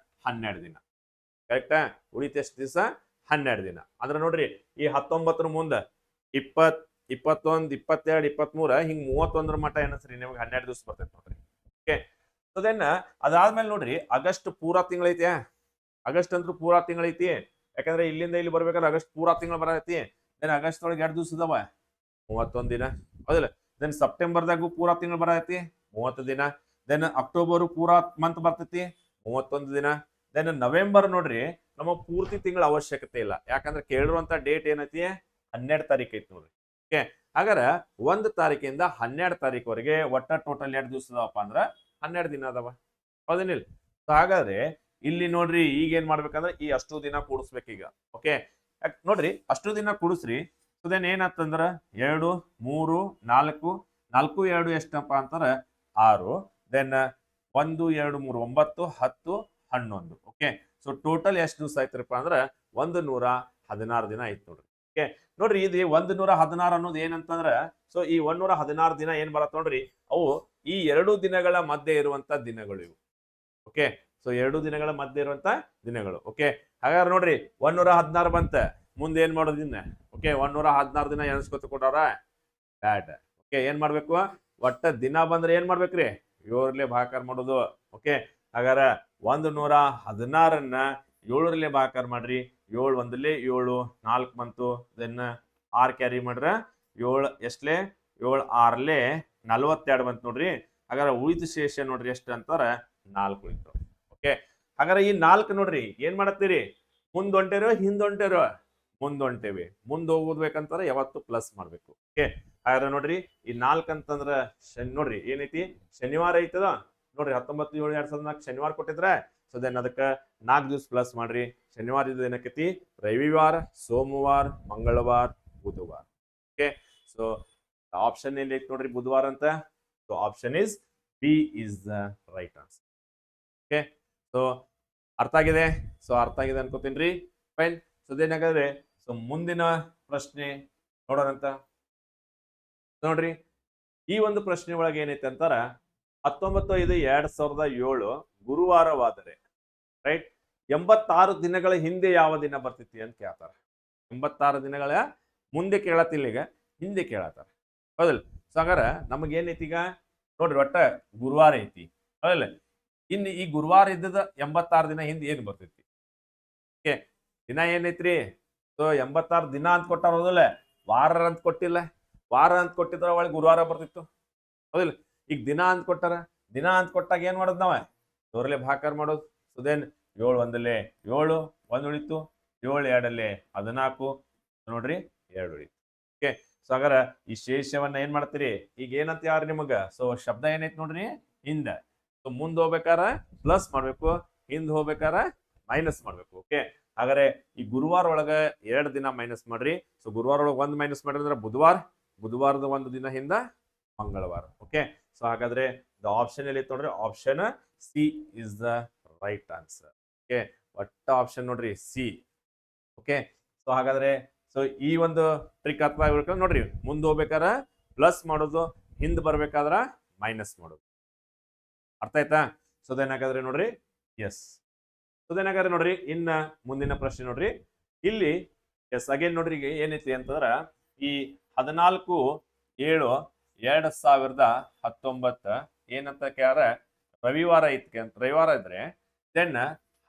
12 ದಿನ. ಕರೆಕ್ಟಾ? ಉಳಿತು ಎಷ್ಟು ದಿವಸ? 12 ದಿನ. ಅಂದ್ರೆ ನೋಡ್ರಿ ಈ 19 ಮುಂದ 20, 21, 22, 23 ಹಿಂಗ್ 31 ಮಟ್ಟ ಏನಸ್ರಿ ನಿಮ್ಗೆ 12 ದಿವಸ ಬರ್ತೈತೆ ನೋಡ್ರಿ. ಓಕೆ. ಸೊ ದೆನ್ ಅದಾದ್ಮೇಲೆ ನೋಡ್ರಿ ಆಗಸ್ಟ್ ಪೂರಾ ತಿಂಗಳೈತಿ. ಆಗಸ್ಟ್ ಅಂತೂ ಪೂರಾ ತಿಂಗಳೈತಿ. ಯಾಕಂದ್ರೆ ಇಲ್ಲಿಂದ ಇಲ್ಲಿ ಬರ್ಬೇಕಾದ್ರೆ ಆಗಸ್ಟ್ ಪೂರಾ ತಿಂಗಳು ಬರತೈತಿ. ದೆನ್ ಆಗಸ್ಟ್ ಒಳಗೆ 2 ದಿವಸ ಇದಾವ, 31 ದಿನ, ಹೌದಿಲ್ಲ. ದೆನ್ ಸೆಪ್ಟೆಂಬರ್ದಾಗೂ ಪೂರಾ ತಿಂಗಳು ಬರತೈತಿ, 30 ದಿನ. ದೆನ್ ಅಕ್ಟೋಬರ್ ಪೂರಾ ಮಂತ್ ಬರ್ತೈತಿ, 31 ದಿನ. ದೆನ್ ನವೆಂಬರ್ ನೋಡ್ರಿ ನಮಗ್ ಪೂರ್ತಿ ತಿಂಗಳ ಅವಶ್ಯಕತೆ ಇಲ್ಲ. ಯಾಕಂದ್ರೆ ಕೇಳಿರುವಂತ ಡೇಟ್ ಏನೈತಿ? 12 ತಾರೀಕು ಐತಿ ನೋಡ್ರಿ. ಓಕೆ. ಹಾಗಾರ 1 ತಾರೀಕಿಂದ 12 ತಾರೀಕುವರೆಗೆ ಒಟ್ಟ ಟೋಟಲ್ 2 ದಿವಸ ಅದಾವಪ್ಪ ಅಂದ್ರ 12 ದಿನ ಅದಾವ, ಹೌದೇನಿಲ್ಲ. ಸೊ ಹಾಗಾದ್ರೆ ಇಲ್ಲಿ ನೋಡ್ರಿ ಈಗ ಏನ್ ಮಾಡ್ಬೇಕಂದ್ರೆ ಈ ಅಷ್ಟು ದಿನ ಕೂಡಿಸ್ಬೇಕೀಗ. ಓಕೆ. ನೋಡ್ರಿ ಅಷ್ಟು ದಿನ ಕೂಡಿಸ್ರಿ. ಸೊ ದೆನ್ ಏನಂತಂದ್ರ 2, 3, 4, 4, 2 ಎಷ್ಟಪ್ಪ ಅಂತಾರ 6. ದೆನ್ 1, 2, 3, 9, 10, 11. ಓಕೆ. ಸೊ ಟೋಟಲ್ ಎಷ್ಟು ದಿವಸ ಆಯ್ತರಪ್ಪ ಅಂದ್ರ 116 ದಿನ ಆಯ್ತು ನೋಡ್ರಿ. ಓಕೆ. ನೋಡ್ರಿ ಇದು 116 ಅನ್ನೋದು ಏನಂತಂದ್ರ, ಸೊ ಈ 116 ದಿನ ಏನ್ ಬರತ್ತ ನೋಡ್ರಿ, ಅವು ಈ 2 ದಿನಗಳ ಮಧ್ಯೆ ಇರುವಂತ ದಿನಗಳು ಇವು. ಓಕೆ. ಸೊ 2 ದಿನಗಳ ಮಧ್ಯೆ ಇರುವಂತ ದಿನಗಳು. ಓಕೆ. ಹಾಗಾದ್ರೆ ನೋಡ್ರಿ 116 ಬಂತ, ಮುಂದೆ ಏನ್ ಮಾಡೋದು ಇನ್ನ? ಓಕೆ. 116 ದಿನ ಎಣಿಸ್ಕೊತ ಕೊಟ್ಟಾರ ಬ್ಯಾಡ್. ಓಕೆ. ಏನ್ ಮಾಡ್ಬೇಕು? ಒಟ್ಟ ದಿನ ಬಂದ್ರೆ ಏನ್ ಮಾಡ್ಬೇಕ್ರಿ? 7ರ್ಲೆ ಭಾಗಾಕಾರ ಮಾಡೋದು. ಓಕೆ. ಹಾಗಾರ 116ನ್ನ 7ರ್ಲೆ ಭಾಗಾಕಾರ ಮಾಡ್ರಿ. 7 1ಲೆ 7, 4 ಬಂತು. ದೆನ್ 6 ಕ್ಯಾರಿ ಮಾಡ್ರ 7 ಎಷ್ಟ್ಲೆ 7 6ಲೆ 42 ಬಂತು ನೋಡ್ರಿ. ಹಾಗಾರ ಉಳಿದ ಶೇಷ ನೋಡ್ರಿ ಎಷ್ಟು ಅಂತಾರ 4 ಉಳಿತು. ಓಕೆ. ಹಾಗಾರ ಈ 4 ನೋಡ್ರಿ ಏನ್ ಮಾಡತ್ತೀರಿ? ಮುಂದ್ ಹೊಂಟೇರೋ ಹಿಂದ್ ಹೊಂಟೇರೋ? ಮುಂದ್ ಹೊಂಟೇವಿ. ಮುಂದ್ ಹೋಗ್ಬೇಕಂತಾರ ಯಾವತ್ತು ಪ್ಲಸ್ ಮಾಡ್ಬೇಕು. ಓಕೆ. ಹಾಗಾದ್ರೆ ನೋಡ್ರಿ ಈ 4 ಅಂತಂದ್ರ ನೋಡ್ರಿ ಏನೈತಿ? ಶನಿವಾರ ಐತದ ನೋಡ್ರಿ. 19/7/2014 ಶನಿವಾರ ಕೊಟ್ಟಿದ್ರ. ಸೊ ದೆನ್ ಅದಕ್ಕ 4 ದಿವಸ ಪ್ಲಸ್ ಮಾಡ್ರಿ. ಶನಿವಾರ ಇದು ಏನಕೈತಿ? ರವಿವಾರ, ಸೋಮವಾರ, ಮಂಗಳವಾರ, ಬುಧವಾರ. ಓಕೆ. ಸೊ ಆಪ್ಷನ್ ಏನ್ ಐತಿ ನೋಡ್ರಿ ಬುಧವಾರ ಅಂತ. So option is B is the right answer. Okay. So ಅರ್ಥ ಆಗಿದೆ. ಸೊ ಅರ್ಥ ಆಗಿದೆ ಅನ್ಕೋತೀನ್ರಿ. ಫೈನ್. ಸೊ ಅದೇನಾಗಾದ್ರೆ ಸೊ ಮುಂದಿನ ಪ್ರಶ್ನೆ ನೋಡೋಣಂತ. ನೋಡ್ರಿ ಈ ಒಂದು ಪ್ರಶ್ನೆ ಒಳಗೆ ಏನೈತೆ ಅಂತಾರ 19/5/2007 ಗುರುವಾರವಾದರೆ ರೈಟ್ 86 ದಿನಗಳ ಹಿಂದೆ ಯಾವ ದಿನ ಬರ್ತೈತಿ ಅಂತ ಕೇಳ್ತಾರ. 86 ದಿನಗಳ ಮುಂದೆ ಕೇಳತ್ತಿಲ್ಲ, ಈಗ ಹಿಂದೆ ಕೇಳತ್ತಾರ, ಹೌದಲ್ಲ. ಸೊ ಹಾಗಾರ ನಮಗ್ ಏನೈತಿ ಈಗ ನೋಡ್ರಿ ಒಟ್ಟ ಗುರುವಾರ ಐತಿ, ಹೌದಲ್ಲ. ಇನ್ನು ಈ ಗುರುವಾರ ಇದ್ದದ 86 ದಿನ ಹಿಂದೆ ಏನ್ ಬರ್ತೈತಿ? ಓಕೆ. ದಿನ ಏನೈತ್ರಿ? ಸೊ 86 ದಿನ ಅಂತ ಕೊಟ್ಟಾರ, ಹೌದಲ್ಲ. ವಾರ ಅಂತ ಕೊಟ್ಟಿಲ್ಲ. ವಾರ ಅಂತ ಕೊಟ್ಟಿದ್ರ ಒಳಗೆ ಗುರುವಾರ ಬರ್ತಿತ್ತು, ಹೌದಿಲ್ಲ. ಈಗ ದಿನ ಅಂತ ಕೊಟ್ಟಾರ. ದಿನ ಅಂತ ಕೊಟ್ಟಾಗ ಏನ್ ಮಾಡೋದು ನಾವ? 7ರ್ಲೆ ಭಾಗಾಕಾರ ಮಾಡೋದು. ಸೊ ದೆನ್ 7 1ಲೆ 7, 1 ಉಳಿತು. 7 2ಲೆ 14 ನೋಡ್ರಿ 2 ಉಳಿತು. ಓಕೆ. ಸೊ ಹಾಗಾರ ಈ ಶೇಷವನ್ನ ಏನ್ ಮಾಡ್ತೀರಿ, ಈಗ ಏನಂತ ಯಾರು ನಿಮಗ, ಸೊ ಶಬ್ದ ಏನೈತಿ ನೋಡ್ರಿ ಹಿಂದ. ಸೊ ಮುಂದ್ ಹೋಗ್ಬೇಕಾರ ಪ್ಲಸ್ ಮಾಡ್ಬೇಕು, ಹಿಂದ್ ಹೋಗ್ಬೇಕಾರ ಮೈನಸ್ ಮಾಡ್ಬೇಕು. ಓಕೆ, ಹಾಗಾದ್ರೆ ಈ ಗುರುವಾರ ಒಳಗ 2 ದಿನ ಮೈನಸ್ ಮಾಡ್ರಿ. ಸೊ ಗುರುವಾರ ಒಳಗೆ 1 ಮೈನಸ್ ಮಾಡ್ರಿ ಅಂದ್ರೆ ಬುಧವಾರ, ಬುಧವಾರದ 1 ದಿನ ಹಿಂದ ಮಂಗಳವಾರ. ಓಕೆ, ಸೊ ಹಾಗಾದ್ರೆ ದ ಆಪ್ಷನ್ ಎಲ್ಲಿ ನೋಡ್ರಿ, option C is the right answer. Okay, ಒಟ್ಟ ಆಪ್ಷನ್ ನೋಡ್ರಿ ಸಿ. ಓಕೆ, ಸೊ ಹಾಗಾದ್ರೆ ಸೊ ಈ ಒಂದು ಟ್ರಿಕ್ ಅರ್ಥ ಆಗ್ಬೇಕು ನೋಡ್ರಿ. ಮುಂದೆ ಹೋಗ್ಬೇಕಾರ ಪ್ಲಸ್ ಮಾಡೋದು, ಹಿಂದ್ ಬರ್ಬೇಕಾದ್ರ ಮೈನಸ್ ಮಾಡೋದು. ಅರ್ಥ ಆಯ್ತಾ? ಸೊ ಹಾಗಾದ್ರೆ ನೋಡ್ರಿ ಎಸ್. ಸೊ ಹಾಗಾದ್ರೆ ನೋಡ್ರಿ ಇನ್ನ ಮುಂದಿನ ಪ್ರಶ್ನೆ ನೋಡ್ರಿ. ಇಲ್ಲಿ ಎಸ್ ಅಗೇನ್ ನೋಡ್ರಿ, ಈಗ ಏನೈತಿ ಅಂತಂದ್ರ ಈ 14/7/2019 ಏನಂತ ಕೇಳ್ರ ರವಿವಾರ ಐತಿ ಅಂತ. ರವಿವಾರ ಇದ್ರೆ ದೆನ್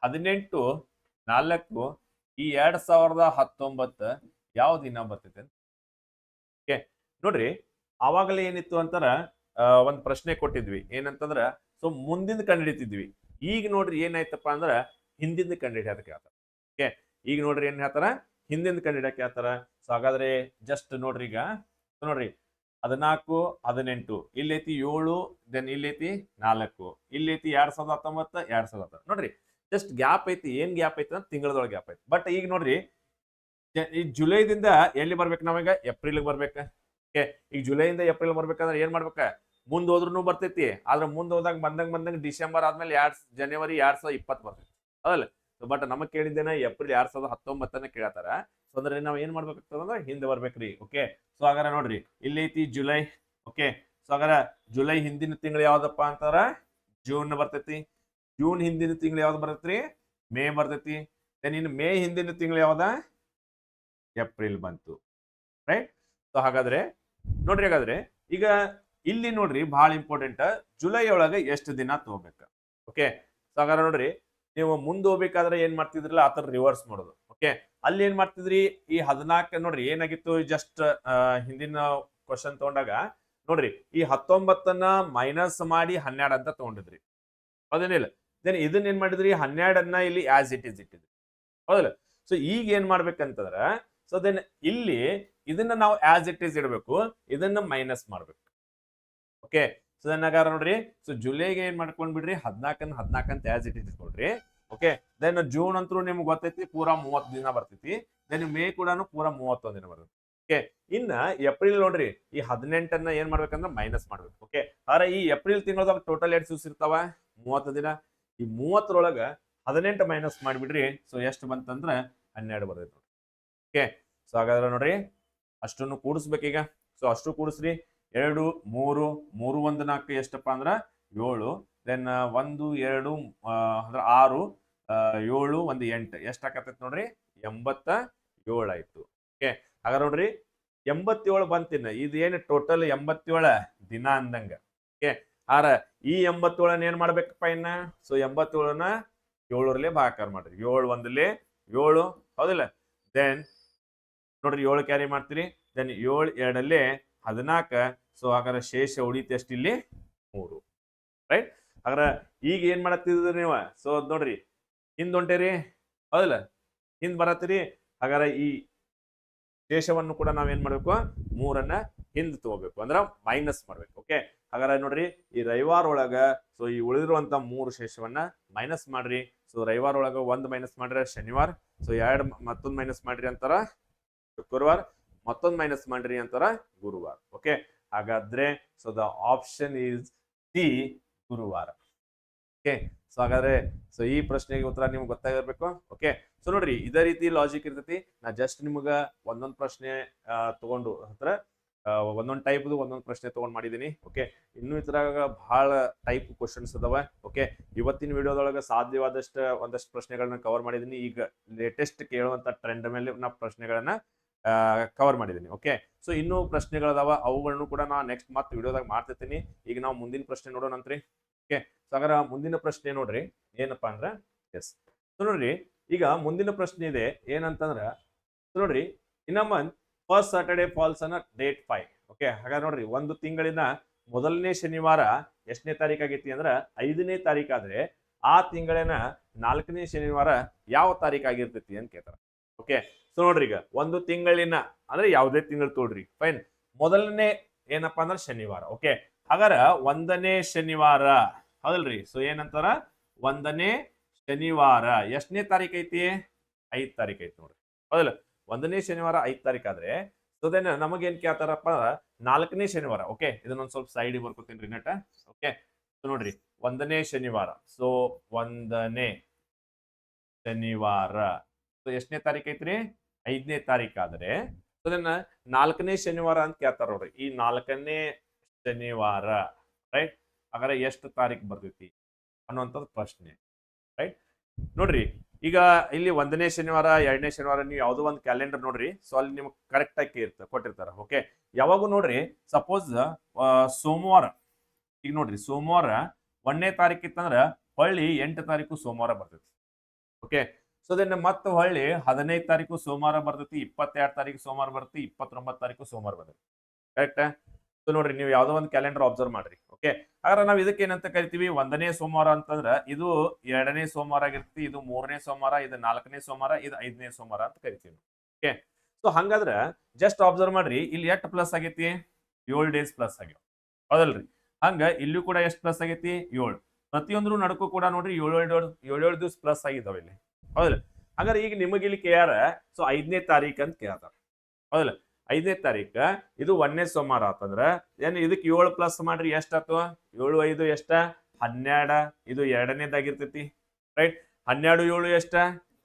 18/4 ಈ 2019 ಯಾವ ದಿನ ಬರ್ತೈತೆ ಅಂತ. ಓಕೆ ನೋಡ್ರಿ, ಆವಾಗಲೇ ಏನಿತ್ತು ಅಂತಾರ ಒಂದ್ ಪ್ರಶ್ನೆ ಕೊಟ್ಟಿದ್ವಿ ಏನಂತಂದ್ರ ಸೊ ಮುಂದಿಂದ ಕಂಡುಹಿಡಿತಿದ್ವಿ. ಈಗ ನೋಡ್ರಿ ಏನಾಯ್ತಪ್ಪ ಅಂದ್ರ ಹಿಂದಿಂದ ಕಂಡುಹಿಡಿಯೋದಕ್ಕೆ ಹೇಳ್ತಾರ. ಓಕೆ, ಈಗ ನೋಡ್ರಿ ಏನ್ ಹೇಳ್ತಾರ, ಹಿಂದಿಂದ ಕಂಡುಹಿಡಿಯಕ್ಕೆ ಹೇಳ್ತಾರ. ಸೊ ಹಾಗಾದ್ರೆ ಜಸ್ಟ್ ನೋಡ್ರಿ, ಈಗ ನೋಡ್ರಿ 14/18 ಇಲ್ಲೈತಿ 7, ದೆನ್ ಇಲ್ಲೈತಿ 4, ಇಲ್ಲೈತಿ 2019 2019. ನೋಡ್ರಿ ಜಸ್ಟ್ ಗ್ಯಾಪ್ ಐತಿ. ಏನ್ ಗ್ಯಾಪ್ ಐತಿ ಅಂದ್ರೆ ತಿಂಗಳದೊಳಗೆ ಗ್ಯಾಪ್ ಐತಿ. ಬಟ್ ಈಗ ನೋಡ್ರಿ ಈ ಜುಲೈದಿಂದ ಎಲ್ಲಿ ಬರ್ಬೇಕು ನಾವೀಗ, ಏಪ್ರಿಲ್ ಬರ್ಬೇಕ. ಓಕೆ, ಈಗ ಜುಲೈಯಿಂದ ಏಪ್ರಿಲ್ ಬರ್ಬೇಕಂದ್ರೆ ಏನ್ ಮಾಡ್ಬೇಕ, ಮುಂದ್ ಹೋದ್ರೂ ಬರ್ತೈತಿ. ಆದ್ರೆ ಮುಂದ್ ಹೋದಾಗ ಬಂದಂಗ ಡಿಸೆಂಬರ್ ಆದ್ಮೇಲೆ ಜನವರಿ 2020 ಬರ್ತೈತಿ ಅದಲ್ಲ. ಬಟ್ ನಮಗ್ ಕೇಳಿದ್ದೇನೆ ಏಪ್ರಿಲ್ 2019 ಕೇಳತ್ತಾರ. ಸೊ ಅಂದ್ರೆ ನಾವ್ ಏನ್ ಮಾಡ್ಬೇಕಾಗ್ತದ ಅಂದ್ರೆ ಹಿಂದೆ ಬರ್ಬೇಕ್ರಿ. ಓಕೆ, ಸೊ ಹಾಗಾರ ನೋಡ್ರಿ ಇಲ್ಲಿ ಐತಿ ಜುಲೈ. ಓಕೆ, ಸೊ ಹಾಗಾರ ಜುಲೈ ಹಿಂದಿನ ತಿಂಗಳು ಯಾವ್ದಪ್ಪ ಅಂತಾರ ಜೂನ್ ಬರ್ತೈತಿ. ಜೂನ್ ಹಿಂದಿನ ತಿಂಗಳು ಯಾವ್ದು ಬರ್ತೈತ್ರಿ, ಮೇ ಬರ್ತೈತಿ. ಇನ್ನು ಮೇ ಹಿಂದಿನ ತಿಂಗಳು ಯಾವ್ದ, ಏಪ್ರಿಲ್ ಬಂತು. ರೈಟ್. ಸೊ ಹಾಗಾದ್ರೆ ನೋಡ್ರಿ, ಹಾಗಾದ್ರೆ ಈಗ ಇಲ್ಲಿ ನೋಡ್ರಿ ಬಹಳ ಇಂಪಾರ್ಟೆಂಟ್, ಜುಲೈ ಒಳಗೆ ಎಷ್ಟು ದಿನ ತಗೋಬೇಕು. ಓಕೆ, ಸೊ ಹಾಗಾದ್ರೆ ನೋಡ್ರಿ ನೀವು ಮುಂದೆ ಹೋಗ್ಬೇಕಾದ್ರೆ ಏನ್ ಮಾಡ್ತಿದ್ರಲ್ಲ ಆತರ ರಿವರ್ಸ್ ಮಾಡೋದು. ಓಕೆ, ಅಲ್ಲಿ ಏನ್ ಮಾಡ್ತಿದ್ರಿ, ಈ 14 ನೋಡ್ರಿ ಏನಾಗಿತ್ತು, ಜಸ್ಟ್ ಹಿಂದಿನ ಕ್ವಶನ್ ತಗೊಂಡಾಗ ನೋಡ್ರಿ ಈ 19ನ್ನ ಮೈನಸ್ ಮಾಡಿ 12 ಅಂತ ತಗೊಂಡಿದ್ರಿ, ಹೌದೇನಿಲ್ಲ. ದೆನ್ ಇದನ್ನ ಏನ್ ಮಾಡಿದ್ರಿ, 12ಅನ್ನ ಇಲ್ಲಿ ಆಸ್ ಇಟ್ ಇಸ್ ಇಟ್ಟಿದ್ರಿ, ಹೌದಲ್ಲ. ಸೊ ಈಗ ಏನ್ ಮಾಡ್ಬೇಕಂತಂದ್ರ ಸೊ ದೆನ್ ಇಲ್ಲಿ ಇದನ್ನ ನಾವು ಆಸ್ ಇಟ್ ಇಸ್ ಇಡಬೇಕು, ಇದನ್ನ ಮೈನಸ್ ಮಾಡ್ಬೇಕು. ಓಕೆ, ಸೊ ದೆನ್ ನೋಡ್ರಿ, ಸೊ ಜುಲೈಗೆ ಏನ್ ಮಾಡ್ಕೊಂಡ್ ಬಿಡ್ರಿ, 14 ಅಂತ ಆಸ್ ಇಟ್ ಇಸ್ ಇಟ್ಕೊಳ್ರಿ. ಓಕೆ, ದೆನ್ ಜೂನ್ ಅಂತೂ ನಿಮ್ಗೆ ಗೊತ್ತೈತಿ ಪೂರಾ 30 ದಿನ ಬರ್ತೈತಿ. ದೆನ್ ಮೇ ಕೂಡ ಪೂರಾ 31 ದಿನ ಬರ್ತೈತಿ. ಓಕೆ, ಇನ್ನ ಏಪ್ರಿಲ್ ನೋಡ್ರಿ ಈ 18ಅನ್ನ ಏನ್ ಮಾಡ್ಬೇಕಂದ್ರೆ ಮೈನಸ್ ಮಾಡ್ಬೇಕು. ಓಕೆ, ಆದ್ರೆ ಈ ಏಪ್ರಿಲ್ ತಿಂಗಳದಾಗ ಟೋಟಲ್ 2 ದಿವಸ ಇರ್ತಾವ, 30 ದಿನ. ಈ 30ರೊಳಗ 18 ಮೈನಸ್ ಮಾಡಿಬಿಡ್ರಿ. ಸೊ ಎಷ್ಟು ಬಂತಂದ್ರ 12 ಬರ್ತೈತಿ. ಓಕೆ, ಸೊ ಹಾಗಾದ್ರೆ ನೋಡ್ರಿ ಅಷ್ಟನ್ನು ಕೂಡಿಸ್ಬೇಕೀಗ. ಸೊ ಅಷ್ಟು ಕೂಡಿಸ್ರಿ. 2 3 3 1 4 ಎಷ್ಟಪ್ಪ ಅಂದ್ರ 7. ದೆನ್ 1 2 ಅಂದ್ರೆ 6 7 1 8 ಎಷ್ಟಾಕತೈತಿ ನೋಡ್ರಿ, 87 ಆಯ್ತು. ಓಕೆ, ಹಾಗಾದ್ರೆ ನೋಡ್ರಿ 87 ಬಂತಿನ ಇದು ಏನು ಟೋಟಲ್ 87 ದಿನ ಅಂದಂಗ. ಓಕೆ, ಆರ ಈ 87 ಏನ್ ಮಾಡ್ಬೇಕಪ್ಪ ಇನ್ನ, ಸೊ 87ನ 7ರಲ್ಲೇ ಭಾಗಾಕಾರ ಮಾಡ್ರಿ. 7 1 7, ಹೌದಿಲ್ಲ. ದೆನ್ ನೋಡ್ರಿ 7 ಕ್ಯಾರಿ ಮಾಡ್ತೀರಿ. ದೆನ್ 7 2 14. ಸೊ ಹಾಗಾದ್ರೆ ಶೇಷ ಉಳಿತು ಎಷ್ಟು ಇಲ್ಲಿ, 3. ರೈಟ್. ಹಾಗಾದ್ರೆ ಈಗ ಏನ್ ಮಾಡತ್ತಿದ್ರಿ ನೀವು, ಸೊ ನೋಡ್ರಿ ಹಿಂದ್ ಹೊಂಟೇರಿ, ಹೌದಿಲ್ಲ, ಹಿಂದ್ ಬರತ್ತೀರಿ. ಹಾಗಾದ್ರೆ ಈ ಶೇಷವನ್ನು ಕೂಡ ನಾವೇನ್ ಮಾಡ್ಬೇಕು, 3ಅನ್ನ ಹಿಂದ್ ತಗೋಬೇಕು, ಅಂದ್ರ ಮೈನಸ್ ಮಾಡ್ಬೇಕು. ಓಕೆ, ಹಾಗಾದ್ರೆ ನೋಡ್ರಿ ಈ ರವಿವಾರ ಒಳಗ ಸೊ ಈ ಉಳಿದಿರುವಂತ 3 ಶೇಷವನ್ನ ಮೈನಸ್ ಮಾಡ್ರಿ. ಸೊ ರವಿವಾರ ಒಳಗ 1 ಮೈನಸ್ ಮಾಡ್ರಿ ಶನಿವಾರ. ಸೊ 2 ಮತ್ತೊಂದು ಮೈನಸ್ ಮಾಡ್ರಿ ಅಂತಾರ ಶುಕ್ರವಾರ, ಮತ್ತೊಂದು ಮೈನಸ್ ಮಾಡ್ರಿ ಅಂತಾರ ಗುರುವಾರ. ಓಕೆ, ಹಾಗಾದ್ರೆ so the option is C, ಗುರುವಾರ. ಓಕೆ, ಸೊ ಹಾಗಾದ್ರೆ ಸೊ ಈ ಪ್ರಶ್ನೆಗೆ ಉತ್ತರ ನಿಮ್ಗೆ ಗೊತ್ತಾಗಿರ್ಬೇಕು. ಓಕೆ, ಸೊ ನೋಡ್ರಿ ಇದೇ ರೀತಿ ಲಾಜಿಕ್ ಇರ್ತೈತಿ. ನಾ ಜಸ್ಟ್ ನಿಮ್ಗ ಒಂದೊಂದು ಪ್ರಶ್ನೆ ತಗೊಂಡು ಹತ್ರ ಒಂದೊಂದು ಟೈಪ್ ಒಂದೊಂದು ಪ್ರಶ್ನೆ ತಗೊಂಡ್ ಮಾಡಿದೀನಿ. ಓಕೆ, ಇನ್ನು ಇದ್ರಾಗ ಬಹಳ ಟೈಪ್ ಕ್ವಶನ್ಸ್ ಅದಾವ. ಓಕೆ, ಇವತ್ತಿನ ವಿಡಿಯೋದೊಳಗ ಸಾಧ್ಯವಾದಷ್ಟು ಒಂದಷ್ಟು ಪ್ರಶ್ನೆಗಳನ್ನ ಕವರ್ ಮಾಡಿದೀನಿ. ಈಗ ಲೇಟೆಸ್ಟ್ ಕೇಳುವಂತ ಟ್ರೆಂಡ್ ಮೇಲೆ ನಾ ಪ್ರಶ್ನೆಗಳನ್ನ ಕವರ್ ಮಾಡಿದೀನಿ. ಓಕೆ, ಸೊ ಇನ್ನೂ ಪ್ರಶ್ನೆಗಳದಾವ, ಅವುಗಳನ್ನು ಕೂಡ ನಾ ನೆಕ್ಸ್ಟ್ ಮತ್ತೆ ವಿಡಿಯೋದಾಗ ಮಾಡ್ತಿರ್ತೀನಿ. ಈಗ ನಾವು ಮುಂದಿನ ಪ್ರಶ್ನೆ ನೋಡೋಣಂತ್ರಿ. ಓಕೆ, ಸೊ ಹಾಗಾದ್ರೆ ಮುಂದಿನ ಪ್ರಶ್ನೆ ನೋಡ್ರಿ ಏನಪ್ಪಾ ಅಂದ್ರ ಎಸ್. ಸೊ ನೋಡ್ರಿ ಈಗ ಮುಂದಿನ ಪ್ರಶ್ನೆ ಇದೆ ಏನಂತಂದ್ರ ನೋಡ್ರಿ in a month first Saturday falls ಅನ್ನ ಡೇಟ್ 5. ಓಕೆ, ಹಾಗಾದ್ರೆ ನೋಡ್ರಿ ಒಂದು ತಿಂಗಳಿನ ಮೊದಲನೇ ಶನಿವಾರ ಎಷ್ಟನೇ ತಾರೀಕು ಆಗೈತಿ ಅಂದ್ರ 5ನೇ ತಾರೀಕು ಆದ್ರೆ ಆ ತಿಂಗಳಿನ 4ನೇ ಶನಿವಾರ ಯಾವ ತಾರೀಕು ಆಗಿರ್ತೈತಿ ಅಂತ ಕೇಳ್ತಾರ. ಓಕೆ, ಸೊ ನೋಡ್ರಿ ಈಗ ಒಂದು ತಿಂಗಳಿನ ಅಂದ್ರೆ ಯಾವುದೇ ತಿಂಗಳು ತೊಗೊಳ್ರಿ ಫೈನ್. ಮೊದಲನೇ ಏನಪ್ಪಾ ಅಂದ್ರೆ ಶನಿವಾರ. ಓಕೆ, ಹಾಗಾರ ಒಂದನೇ ಶನಿವಾರ ಹೌದಲ್ರಿ. ಸೊ ಏನಂತಾರ ಒಂದನೇ ಶನಿವಾರ ಎಷ್ಟನೇ ತಾರೀಕು ಐತಿ? 5 ತಾರೀಕು ಐತಿ ನೋಡ್ರಿ, ಹೌದಲ್ಲ. ಒಂದನೇ ಶನಿವಾರ 5 ತಾರೀಕು ಆದ್ರೆ ಸೊ ದೆನ್ ನಮಗೇನ್ ಕೇಳ್ತಾರಪ್ಪ 4ನೇ ಶನಿವಾರ. ಓಕೆ, ಇದನ್ನೊಂದ್ ಸ್ವಲ್ಪ ಸೈಡ್ ಬರ್ಕೋತೀನಿ ನೆಟ್. ಓಕೆ, ಸೊ ನೋಡ್ರಿ ಒಂದನೇ ಶನಿವಾರ. ಸೊ ಒಂದನೇ ಶನಿವಾರ ಸೊ ಎಷ್ಟನೇ ತಾರೀಕು ಐತ್ರಿ? 5ನೇ ತಾರೀಕು ಆದ್ರೆ ಸೊ ದೆನ್ 4ನೇ ಶನಿವಾರ ಅಂತ ಕೇಳ್ತಾರ ನೋಡ್ರಿ. ಈ 4ನೇ ಶನಿವಾರ ರೈಟ್ ಹಾಗಾದ್ರೆ ಎಷ್ಟು ತಾರೀಕು ಬರ್ತೈತಿ ಅನ್ನುವಂಥದ್ದು ಪ್ರಶ್ನೆ ರೈಟ್. ನೋಡ್ರಿ ಈಗ ಇಲ್ಲಿ 1ನೇ ಶನಿವಾರ 2ನೇ ಶನಿವಾರ ನೀವು ಯಾವುದೋ ಒಂದು ಕ್ಯಾಲೆಂಡರ್ ನೋಡ್ರಿ. ಸೊ ಅಲ್ಲಿ ನಿಮ್ಗೆ ಕರೆಕ್ಟ್ ಆಗಿ ಕೊಟ್ಟಿರ್ತಾರ. ಓಕೆ, ಯಾವಾಗೂ ನೋಡ್ರಿ ಸಪೋಸ್ ಸೋಮವಾರ, ಈಗ ನೋಡ್ರಿ ಸೋಮವಾರ 1ನೇ ತಾರೀಕು ಇತ್ತಂದ್ರ ಹೊಳ್ಳಿ 8 ತಾರೀಕು ಸೋಮವಾರ ಬರ್ತೈತಿ. ಓಕೆ, ಸೊ ದೆನ್ ಮತ್ತೆ ಹೊಳ್ಳಿ 15 ತಾರೀಕು ಸೋಮವಾರ ಬರ್ತೈತಿ, 22 ತಾರೀಕು ಸೋಮವಾರ ಬರ್ತೈತಿ, 29 ತಾರೀಕು ಸೋಮವಾರ ಬರ್ತೈತಿ. ಕರೆಕ್ಟ್? ಸೊ ನೋಡ್ರಿ ನೀವು ಯಾವ್ದೋ ಒಂದು ಕ್ಯಾಲೆಂಡರ್ ಅಬ್ಸರ್ವ್ ಮಾಡ್ರಿ. ಓಕೆ, ಹಾಗಾದ್ರೆ ನಾವು ಇದಕ್ಕೆ ಏನಂತ ಕರಿತೀವಿ? 1ನೇ ಸೋಮವಾರ ಅಂತಂದ್ರ ಇದು 2ನೇ ಸೋಮವಾರ ಆಗಿರ್ತಿ, ಇದು 3ನೇ ಸೋಮವಾರ, ಇದು 4ನೇ ಸೋಮವಾರ, ಇದು 5ನೇ ಸೋಮವಾರ ಅಂತ ಕರಿತೀವಿ. ಓಕೆ, ಸೊ ಹಂಗಾದ್ರ ಜಸ್ಟ್ ಅಬ್ಸರ್ವ್ ಮಾಡ್ರಿ, ಇಲ್ಲಿ ಎಷ್ಟು ಪ್ಲಸ್ ಆಗೈತಿ? 7 ಡೇಸ್ ಪ್ಲಸ್ ಆಗ್ಯಾವ, ಹೌದಲ್ರಿ. ಹಂಗ ಇಲ್ಲೂ ಕೂಡ ಎಷ್ಟು ಪ್ಲಸ್ ಆಗೈತಿ? 7. ಪ್ರತಿಯೊಂದ್ರು ನಡಕು ಕೂಡ ನೋಡ್ರಿ 7 ದಿವಸ ಪ್ಲಸ್ ಆಗಿದಾವ ಇಲ್ಲಿ, ಹೌದಲ್ಲ. ಹಾಗಾದ್ರೆ ಈಗ ನಿಮಗೆ ಇಲ್ಲಿ ಕೇಳ್ಯಾರ ಸೊ 5ನೇ ತಾರೀಕು ಅಂತ ಕೇಳ್ತಾರ, ಹೌದಲ್ಲ. 5ನೇ ತಾರೀಕು ಇದು 1ನೇ ಸೋಮವಾರ ಆತಂದ್ರ ಏನ್ ಇದಕ್ಕೆ 7 ಪ್ಲಸ್ ಮಾಡ್ರಿ ಎಷ್ಟಾತು? 7 5 ಎಷ್ಟ? 12. ಇದು 2ನೇದಾಗಿರ್ತೈತಿ ರೈಟ್. 12 7 ಎಷ್ಟ?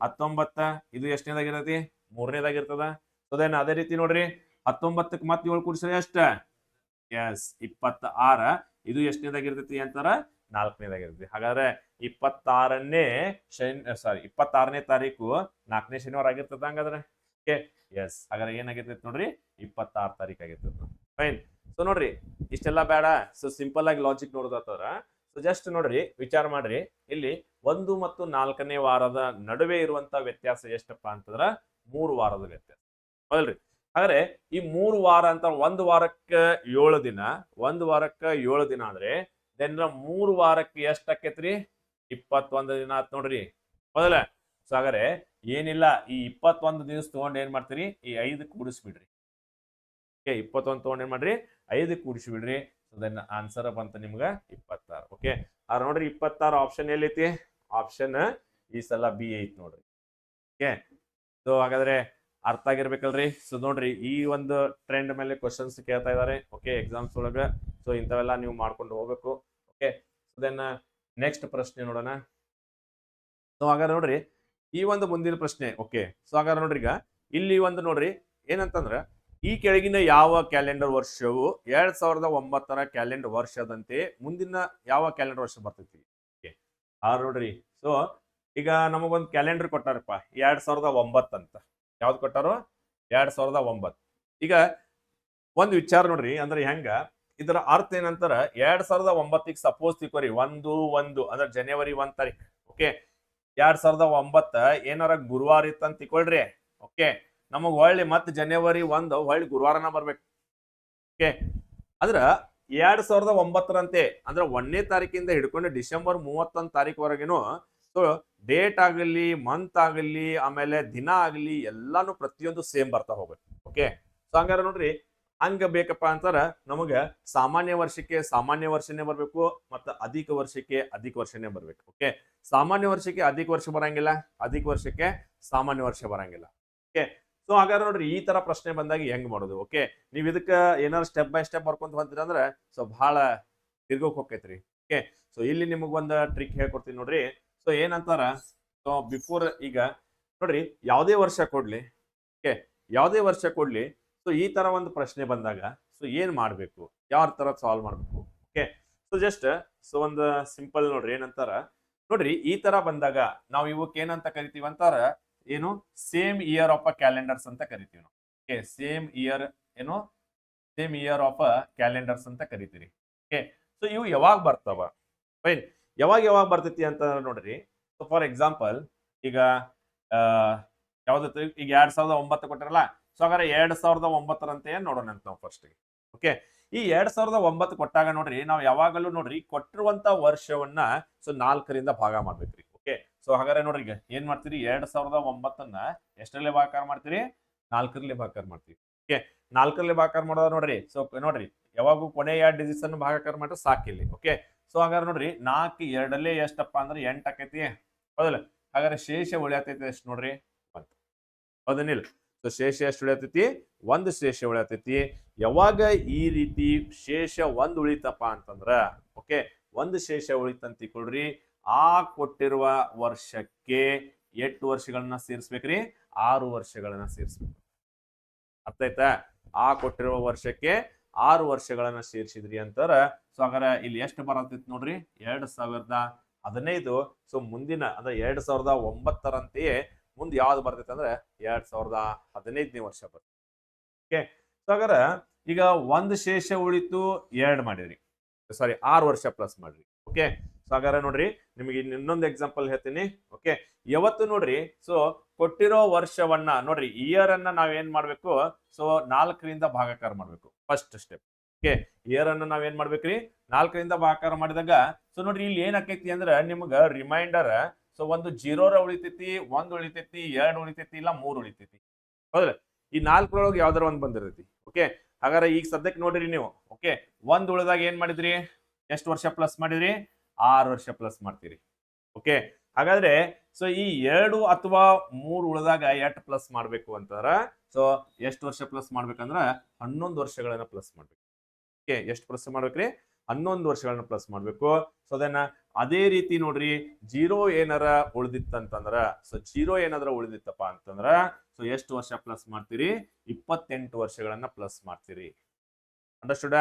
19. ಇದು ಎಷ್ಟನೇದಾಗಿರ್ತೈತಿ? 3ನೇದಾಗಿರ್ತದ. ಸೊ ದೆನ್ ಅದೇ ರೀತಿ ನೋಡ್ರಿ 19ಕ್ಕೆ ಮತ್ತೆ 7 ಕೂಡಿಸಿದ್ರೆ ಎಷ್ಟ? ಎಸ್ 26. ಇದು ಎಷ್ಟನೇದಾಗಿರ್ತೈತಿ ಅಂತಾರ? 4ನೇದಾಗಿರ್ತೈತಿ. ಹಾಗಾದ್ರೆ 26ನೇ ತಾರೀಕು 4ನೇ ಶನಿವಾರ ಆಗಿರ್ತದ ಹಂಗಾದ್ರೆ. ಓಕೆ, ಎಸ್ ಹಾಗಾದ್ರೆ ಏನಾಗಿರ್ತೈತಿ ನೋಡ್ರಿ 26 ತಾರೀಕು ಆಗಿರ್ತದ. ಫೈನ್. ಸೊ ನೋಡ್ರಿ ಇಷ್ಟೆಲ್ಲ ಬೇಡ. ಸೊ ಸಿಂಪಲ್ ಆಗಿ ಲಾಜಿಕ್ ನೋಡೋದಾತರ ಸೊ ಜಸ್ಟ್ ನೋಡ್ರಿ ವಿಚಾರ ಮಾಡ್ರಿ, ಇಲ್ಲಿ 1 ಮತ್ತು 4ನೇ ವಾರದ ನಡುವೆ ಇರುವಂತ ವ್ಯತ್ಯಾಸ ಎಷ್ಟಪ್ಪ ಅಂತಂದ್ರ 3 ವಾರದ ವ್ಯತ್ಯಾಸ, ಹೌದಲ್ರಿ. ಹಾಗಾದ್ರೆ ಈ 3 ವಾರ ಅಂತ 1 ವಾರಕ್ಕೆ 7 ದಿನ, 1 ವಾರಕ್ಕೆ 7 ದಿನ ಅಂದ್ರೆ ದೆನ್ 3 ವಾರಕ್ಕೆ ಎಷ್ಟ್ ಆಕೇತ್ರಿ? 21 ದಿನ ಆತ್ ನೋಡ್ರಿ, ಹೌದಲ್ಲ. ಸೊ ಹಾಗಾದ್ರೆ ಏನಿಲ್ಲ, ಈ 21 ದಿವಸ ತಗೊಂಡ್ ಏನ್ ಮಾಡ್ತೀರಿ? ಈ 5 ಕೂಡಿಸ್ಬಿಡ್ರಿ. ಓಕೆ, 21 ತಗೊಂಡ್ ಏನ್ ಮಾಡ್ರಿ? 5 ಕೂಡಿಸ್ಬಿಡ್ರಿ. ಸೊ ದೆನ್ ಆನ್ಸರ್ ಬಂತ ನಿಮ್ಗ 26. ಓಕೆ, ಆದ್ರೆ ನೋಡ್ರಿ 26 ಆಪ್ಷನ್ ಎಲ್ಲೈತಿ? ಆಪ್ಷನ್ ಈ ಸಲ ಬಿ ಐತಿ ನೋಡ್ರಿ. ಓಕೆ, ಸೊ ಹಾಗಾದ್ರೆ ಅರ್ಥ ಆಗಿರ್ಬೇಕಲ್ರಿ. ಸೊ ನೋಡ್ರಿ ಈ ಒಂದು ಟ್ರೆಂಡ್ ಮೇಲೆ ಕ್ವಶನ್ಸ್ ಕೇಳ್ತಾ ಇದಾರೆ. ಓಕೆ, ಎಕ್ಸಾಮ್ಸ್ ಒಳಗ. ಸೊ ಇಂಥವೆಲ್ಲ ನೀವು ಮಾಡ್ಕೊಂಡು ಹೋಗ್ಬೇಕು. ಓಕೆ, ಸೊ ದೆನ್ ನೆಕ್ಸ್ಟ್ ಪ್ರಶ್ನೆ ನೋಡೋಣ. ಸೊ ಹಾಗಾದ್ರೆ ನೋಡ್ರಿ ಈ ಒಂದು ಮುಂದಿನ ಪ್ರಶ್ನೆ. ಓಕೆ, ಸೊ ಹಾಗಾದ್ರೆ ನೋಡ್ರಿ ಈಗ ಇಲ್ಲಿ ಒಂದು ನೋಡ್ರಿ ಏನಂತಂದ್ರ ಈ ಕೆಳಗಿನ ಯಾವ ಕ್ಯಾಲೆಂಡರ್ ವರ್ಷವು 2009ರ ಕ್ಯಾಲೆಂಡರ್ ವರ್ಷದಂತೆ ಮುಂದಿನ ಯಾವ ಕ್ಯಾಲೆಂಡರ್ ವರ್ಷ ಬರ್ತೈತಿ? ಓಕೆ, ನೋಡ್ರಿ ಸೊ ಈಗ ನಮಗೊಂದು ಕ್ಯಾಲೆಂಡರ್ ಕೊಟ್ಟಾರಪ್ಪ 2009 ಅಂತ. ಯಾವ್ದು ಕೊಟ್ಟಾರು? 2009. ಈಗ ಒಂದು ವಿಚಾರ ನೋಡ್ರಿ, ಅಂದ್ರೆ ಹೆಂಗ ಇದರ ಅರ್ಥ ಏನಂತಾರ 2009ಕ್ಕೆ ಸಪೋಸ್ ತಿಳ್ಕೊರಿ 1/1 ಅಂದ್ರೆ ಜನವರಿ 1 ತಾರೀಕು. ಓಕೆ, 2009 ಏನಾರ ಗುರುವಾರ ಇತ್ತಂತ ತಿಳ್ಕೊಳ್ರಿ. ಓಕೆ, ನಮಗ್ ಹೊಳ್ಳಿ ಮತ್ತೆ ಜನವರಿ 1 ಹೊಳ್ಳಿ ಗುರುವಾರನ ಬರ್ಬೇಕು. ಓಕೆ, ಅಂದ್ರ 2009ರಂತೆ ಅಂದ್ರೆ 1ನೇ ತಾರೀಕಿಂದ ಹಿಡ್ಕೊಂಡು ಡಿಸೆಂಬರ್ 31 ತಾರೀಕುವರೆಗೇನು ಸೊ ಡೇಟ್ ಆಗಲಿ, ಮಂತ್ ಆಗಲಿ, ಆಮೇಲೆ ದಿನ ಆಗಲಿ ಎಲ್ಲಾನು ಪ್ರತಿಯೊಂದು ಸೇಮ್ ಬರ್ತಾ ಹೋಗ್ಬೇಕು. ಓಕೆ, ಸೊ ಹಂಗಾರ ನೋಡ್ರಿ ಹಂಗ ಬೇಕಪ್ಪ ಅಂತಾರ ನಮಗ ಸಾಮಾನ್ಯ ವರ್ಷಕ್ಕೆ ಸಾಮಾನ್ಯ ವರ್ಷನೇ ಬರ್ಬೇಕು, ಮತ್ತು ಅಧಿಕ ವರ್ಷಕ್ಕೆ ಅಧಿಕ ವರ್ಷನೇ ಬರ್ಬೇಕು. ಓಕೆ, ಸಾಮಾನ್ಯ ವರ್ಷಕ್ಕೆ ಅಧಿಕ ವರ್ಷ ಬರಂಗಿಲ್ಲ, ಅಧಿಕ ವರ್ಷಕ್ಕೆ ಸಾಮಾನ್ಯ ವರ್ಷ ಬರಂಗಿಲ್ಲ. ಓಕೆ, ಸೊ ಹಾಗಾದ್ರೆ ನೋಡ್ರಿ ಈ ತರ ಪ್ರಶ್ನೆ ಬಂದಾಗ ಹೆಂಗ್ ಮಾಡೋದು? ಓಕೆ, ನೀವ್ ಇದಕ್ಕ ಏನಾದ್ರು ಸ್ಟೆಪ್ ಬೈ ಸ್ಟೆಪ್ ಬರ್ಕೊಂತ ಹೊಂತೀರ ಅಂದ್ರೆ ಸೊ ಬಹಳ ತಿರ್ಗೋಕ್ ಹೋಗ್ತೈತ್ರಿ. ಓಕೆ, ಸೊ ಇಲ್ಲಿ ನಿಮಗ್ ಒಂದು ಟ್ರಿಕ್ ಹೇಳ್ಕೊಡ್ತೀನಿ ನೋಡ್ರಿ. ಸೊ ಏನಂತಾರ ಸೊ ಬಿಫೋರ್ ಈಗ ನೋಡ್ರಿ ಯಾವುದೇ ವರ್ಷ ಕೊಡ್ಲಿ, ಓಕೆ ಯಾವುದೇ ವರ್ಷ ಕೊಡ್ಲಿ, ಸೊ ಈ ತರ ಒಂದು ಪ್ರಶ್ನೆ ಬಂದಾಗ ಸೊ ಏನ್ ಮಾಡ್ಬೇಕು, ಯಾವ ತರ ಸಾಲ್ವ್ ಮಾಡ್ಬೇಕು? ಓಕೆ, ಸೊ ಜಸ್ಟ್ ಸೊ ಒಂದು ಸಿಂಪಲ್ ನೋಡ್ರಿ ಏನಂತಾರ ನೋಡ್ರಿ ಈ ತರ ಬಂದಾಗ ನಾವು ಇವಕ್ಕೆ ಏನಂತ ಕರಿತೀವಿ ಅಂತಾರ ಏನು same year of a calendars ಅಂತ ಕರಿತೀವಿ ನಾವು. ಓಕೆ, ಸೇಮ್ ಇಯರ್ ಏನು same year of a calendars ಅಂತ ಕರಿತೀರಿ. ಓಕೆ, ಸೊ ಇವು ಯಾವಾಗ ಬರ್ತಾವ? ಫೈನ್, ಯಾವಾಗ ಬರ್ತೈತಿ ಅಂತ ನೋಡ್ರಿ. ಸೊ ಫಾರ್ ಎಕ್ಸಾಂಪಲ್ ಈಗ ಯಾವ್ದು ಈಗ 2009 ಕೊಟ್ಟಿರಲ್ಲ. ಸೊ ಹಾಗಾದ್ರೆ 2009ರಂತೆ ನೋಡೋಣ ಅಂತ ನಾವು ಫಸ್ಟ್. ಓಕೆ, ಈ 2009 ಕೊಟ್ಟಾಗ ನೋಡ್ರಿ ನಾವು ಯಾವಾಗಲೂ ನೋಡ್ರಿ ಕೊಟ್ಟಿರುವಂತ ವರ್ಷವನ್ನ ಸೊ 4ರಿಂದ ಭಾಗ ಮಾಡ್ಬೇಕ್ರಿ. ಓಕೆ, ಸೊ ಹಾಗಾದ್ರೆ ನೋಡ್ರಿ ಈಗ ಏನ್ ಮಾಡ್ತೀರಿ 2009ನ್ನ ಎಷ್ಟರಲ್ಲಿ ಭಾಗಾಕಾರ ಮಾಡ್ತೀರಿ 4ರಲ್ಲಿ ಭಾಗಾಕಾರ ಮಾಡ್ತೀವಿ. ಓಕೆ 4ರಲ್ಲಿ ಭಾಗಾಕಾರ ಮಾಡೋದ ನೋಡ್ರಿ. ಸೊ ನೋಡ್ರಿ ಯಾವಾಗೂ ಕೊನೆಯ ಡಿಜಿಟ್ಸ್ ಅನ್ನು ಭಾಗಾಕಾರ ಮಾಡಿದ್ರೆ ಸಾಕಿಲ್ಲಿ. ಓಕೆ ಸೊ ಹಾಗಾದ್ರೆ ನೋಡ್ರಿ 4 2 ಎಷ್ಟಪ್ಪ ಅಂದ್ರೆ 8 ಆಕೈತಿ ಹೌದಲ್ಲ. ಹಾಗಾದ್ರೆ ಶೇಷ ಉಳಿಯತೈತಿ ಎಷ್ಟು ನೋಡ್ರಿ 1 ಹೌದನಿಲ್ಲ. ಸೊ ಶೇಷ ಎಷ್ಟು ಉಳಿಯತೈತಿ 1 ಶೇಷ ಉಳಿಯತೈತಿ. ಯಾವಾಗ ಈ ರೀತಿ ಶೇಷ 1 ಉಳಿತಪ್ಪ ಅಂತಂದ್ರ ಓಕೆ 1 ಶೇಷ ಉಳಿತಂತ ತಿಳ್ಕೊಳ್ರಿ. ಆ ಕೊಟ್ಟಿರುವ ವರ್ಷಕ್ಕೆ 8 ವರ್ಷಗಳನ್ನ ಸೇರಿಸ್ಬೇಕ್ರಿ 6 ವರ್ಷಗಳನ್ನ ಸೇರಿಸ್ಬೇಕು. ಅರ್ಥ ಆಯ್ತಾ? ಆ ಕೊಟ್ಟಿರುವ ವರ್ಷಕ್ಕೆ 6 ವರ್ಷಗಳನ್ನ ಸೇರಿಸಿದ್ರಿ ಅಂತಾರ. ಸೊ ಹಾಗಾದ್ರೆ ಇಲ್ಲಿ ಎಷ್ಟು ಬರತೈತಿ ನೋಡ್ರಿ 2015. ಸೊ ಮುಂದಿನ ಅಂದ್ರೆ 2009ರಂತೆಯೇ ಮುಂದೆ ಯಾವ್ದು ಬರ್ತೈತೆ ಅಂದ್ರೆ 2015ನೇ ವರ್ಷ ಬರ್ತೈತೆ. ಓಕೆ ಸೊ ಹಾಗಾದ್ರೆ ಈಗ 1 ಶೇಷ ಉಳಿತು 2 ಮಾಡಿರಿ, ಸಾರಿ 6 ವರ್ಷ ಪ್ಲಸ್ ಮಾಡ್ರಿ. ಓಕೆ ಸೊ ಹಾಗಾದ್ರೆ ನೋಡ್ರಿ ನಿಮಗೆ ಇನ್ನೊಂದು ಎಕ್ಸಾಂಪಲ್ ಹೇಳ್ತೀನಿ. ಓಕೆ ಯಾವತ್ತು ನೋಡ್ರಿ ಸೊ ಕೊಟ್ಟಿರೋ ವರ್ಷವನ್ನ ನೋಡ್ರಿ ಇಯರ್ ಅನ್ನ ನಾವೇನ್ ಮಾಡ್ಬೇಕು ಸೊ 4ರಿಂದ ಭಾಗಾಕಾರ ಮಾಡ್ಬೇಕು ಫಸ್ಟ್ ಸ್ಟೆಪ್. ಓಕೆ ಇಯರ್ ಅನ್ನ ನಾವೇನ್ ಮಾಡ್ಬೇಕ್ರಿ 4ರಿಂದ ಭಾಗಾಕಾರ ಮಾಡಿದಾಗ ಸೊ ನೋಡ್ರಿ ಇಲ್ಲಿ ಏನ್ ಆಕೈತಿ ಅಂದ್ರೆ ನಿಮ್ಗ ರಿಮೈಂಡರ್ ಸೊ ಒಂದು 0 ಉಳಿತೈತಿ 1 ಉಳಿತೈತಿ 2 ಉಳಿತೈತಿ ಇಲ್ಲ 3 ಉಳಿತೈತಿ ಹೌದಲ್ಲ. ಈ 4ರೊಳಗೆ ಯಾವ್ದಾರ ಒಂದ್ ಬಂದಿರ್ತೈತಿ. ಓಕೆ ಹಾಗಾದ್ರೆ ಈಗ ಸದ್ಯಕ್ಕೆ ನೋಡ್ರಿ ನೀವು ಓಕೆ 1 ಉಳಿದಾಗ ಏನ್ ಮಾಡಿದ್ರಿ ಎಷ್ಟು ವರ್ಷ ಪ್ಲಸ್ ಮಾಡಿದ್ರಿ 6 ವರ್ಷ ಪ್ಲಸ್ ಮಾಡ್ತೀರಿ. ಓಕೆ ಹಾಗಾದ್ರೆ ಸೊ ಈ 2 ಅಥವಾ 3 ಉಳಿದಾಗ 8 ಪ್ಲಸ್ ಮಾಡ್ಬೇಕು ಅಂತಾರ. ಸೊ ಎಷ್ಟು ವರ್ಷ ಪ್ಲಸ್ ಮಾಡ್ಬೇಕಂದ್ರ 11 ವರ್ಷಗಳನ್ನ ಪ್ಲಸ್ ಮಾಡ್ಬೇಕು. ಓಕೆ ಎಷ್ಟು ಪ್ಲಸ್ ಮಾಡ್ಬೇಕ್ರಿ 11 ವರ್ಷಗಳನ್ನ ಪ್ಲಸ್ ಮಾಡ್ಬೇಕು. ಸೊ ಅದನ್ನ ಅದೇ ರೀತಿ ನೋಡ್ರಿ 0 ಏನಾರ ಉಳಿದಿತ್ತಂತಂದ್ರ ಸೊ 0 ಏನಾದ್ರ ಉಳಿದಿತ್ತಪ್ಪ ಅಂತಂದ್ರ ಸೊ ಎಷ್ಟು ವರ್ಷ ಪ್ಲಸ್ ಮಾಡ್ತೀರಿ 28 ವರ್ಷಗಳನ್ನ ಪ್ಲಸ್ ಮಾಡ್ತೀರಿ. ಅಂಡರ್ಸ್ಟುಡ?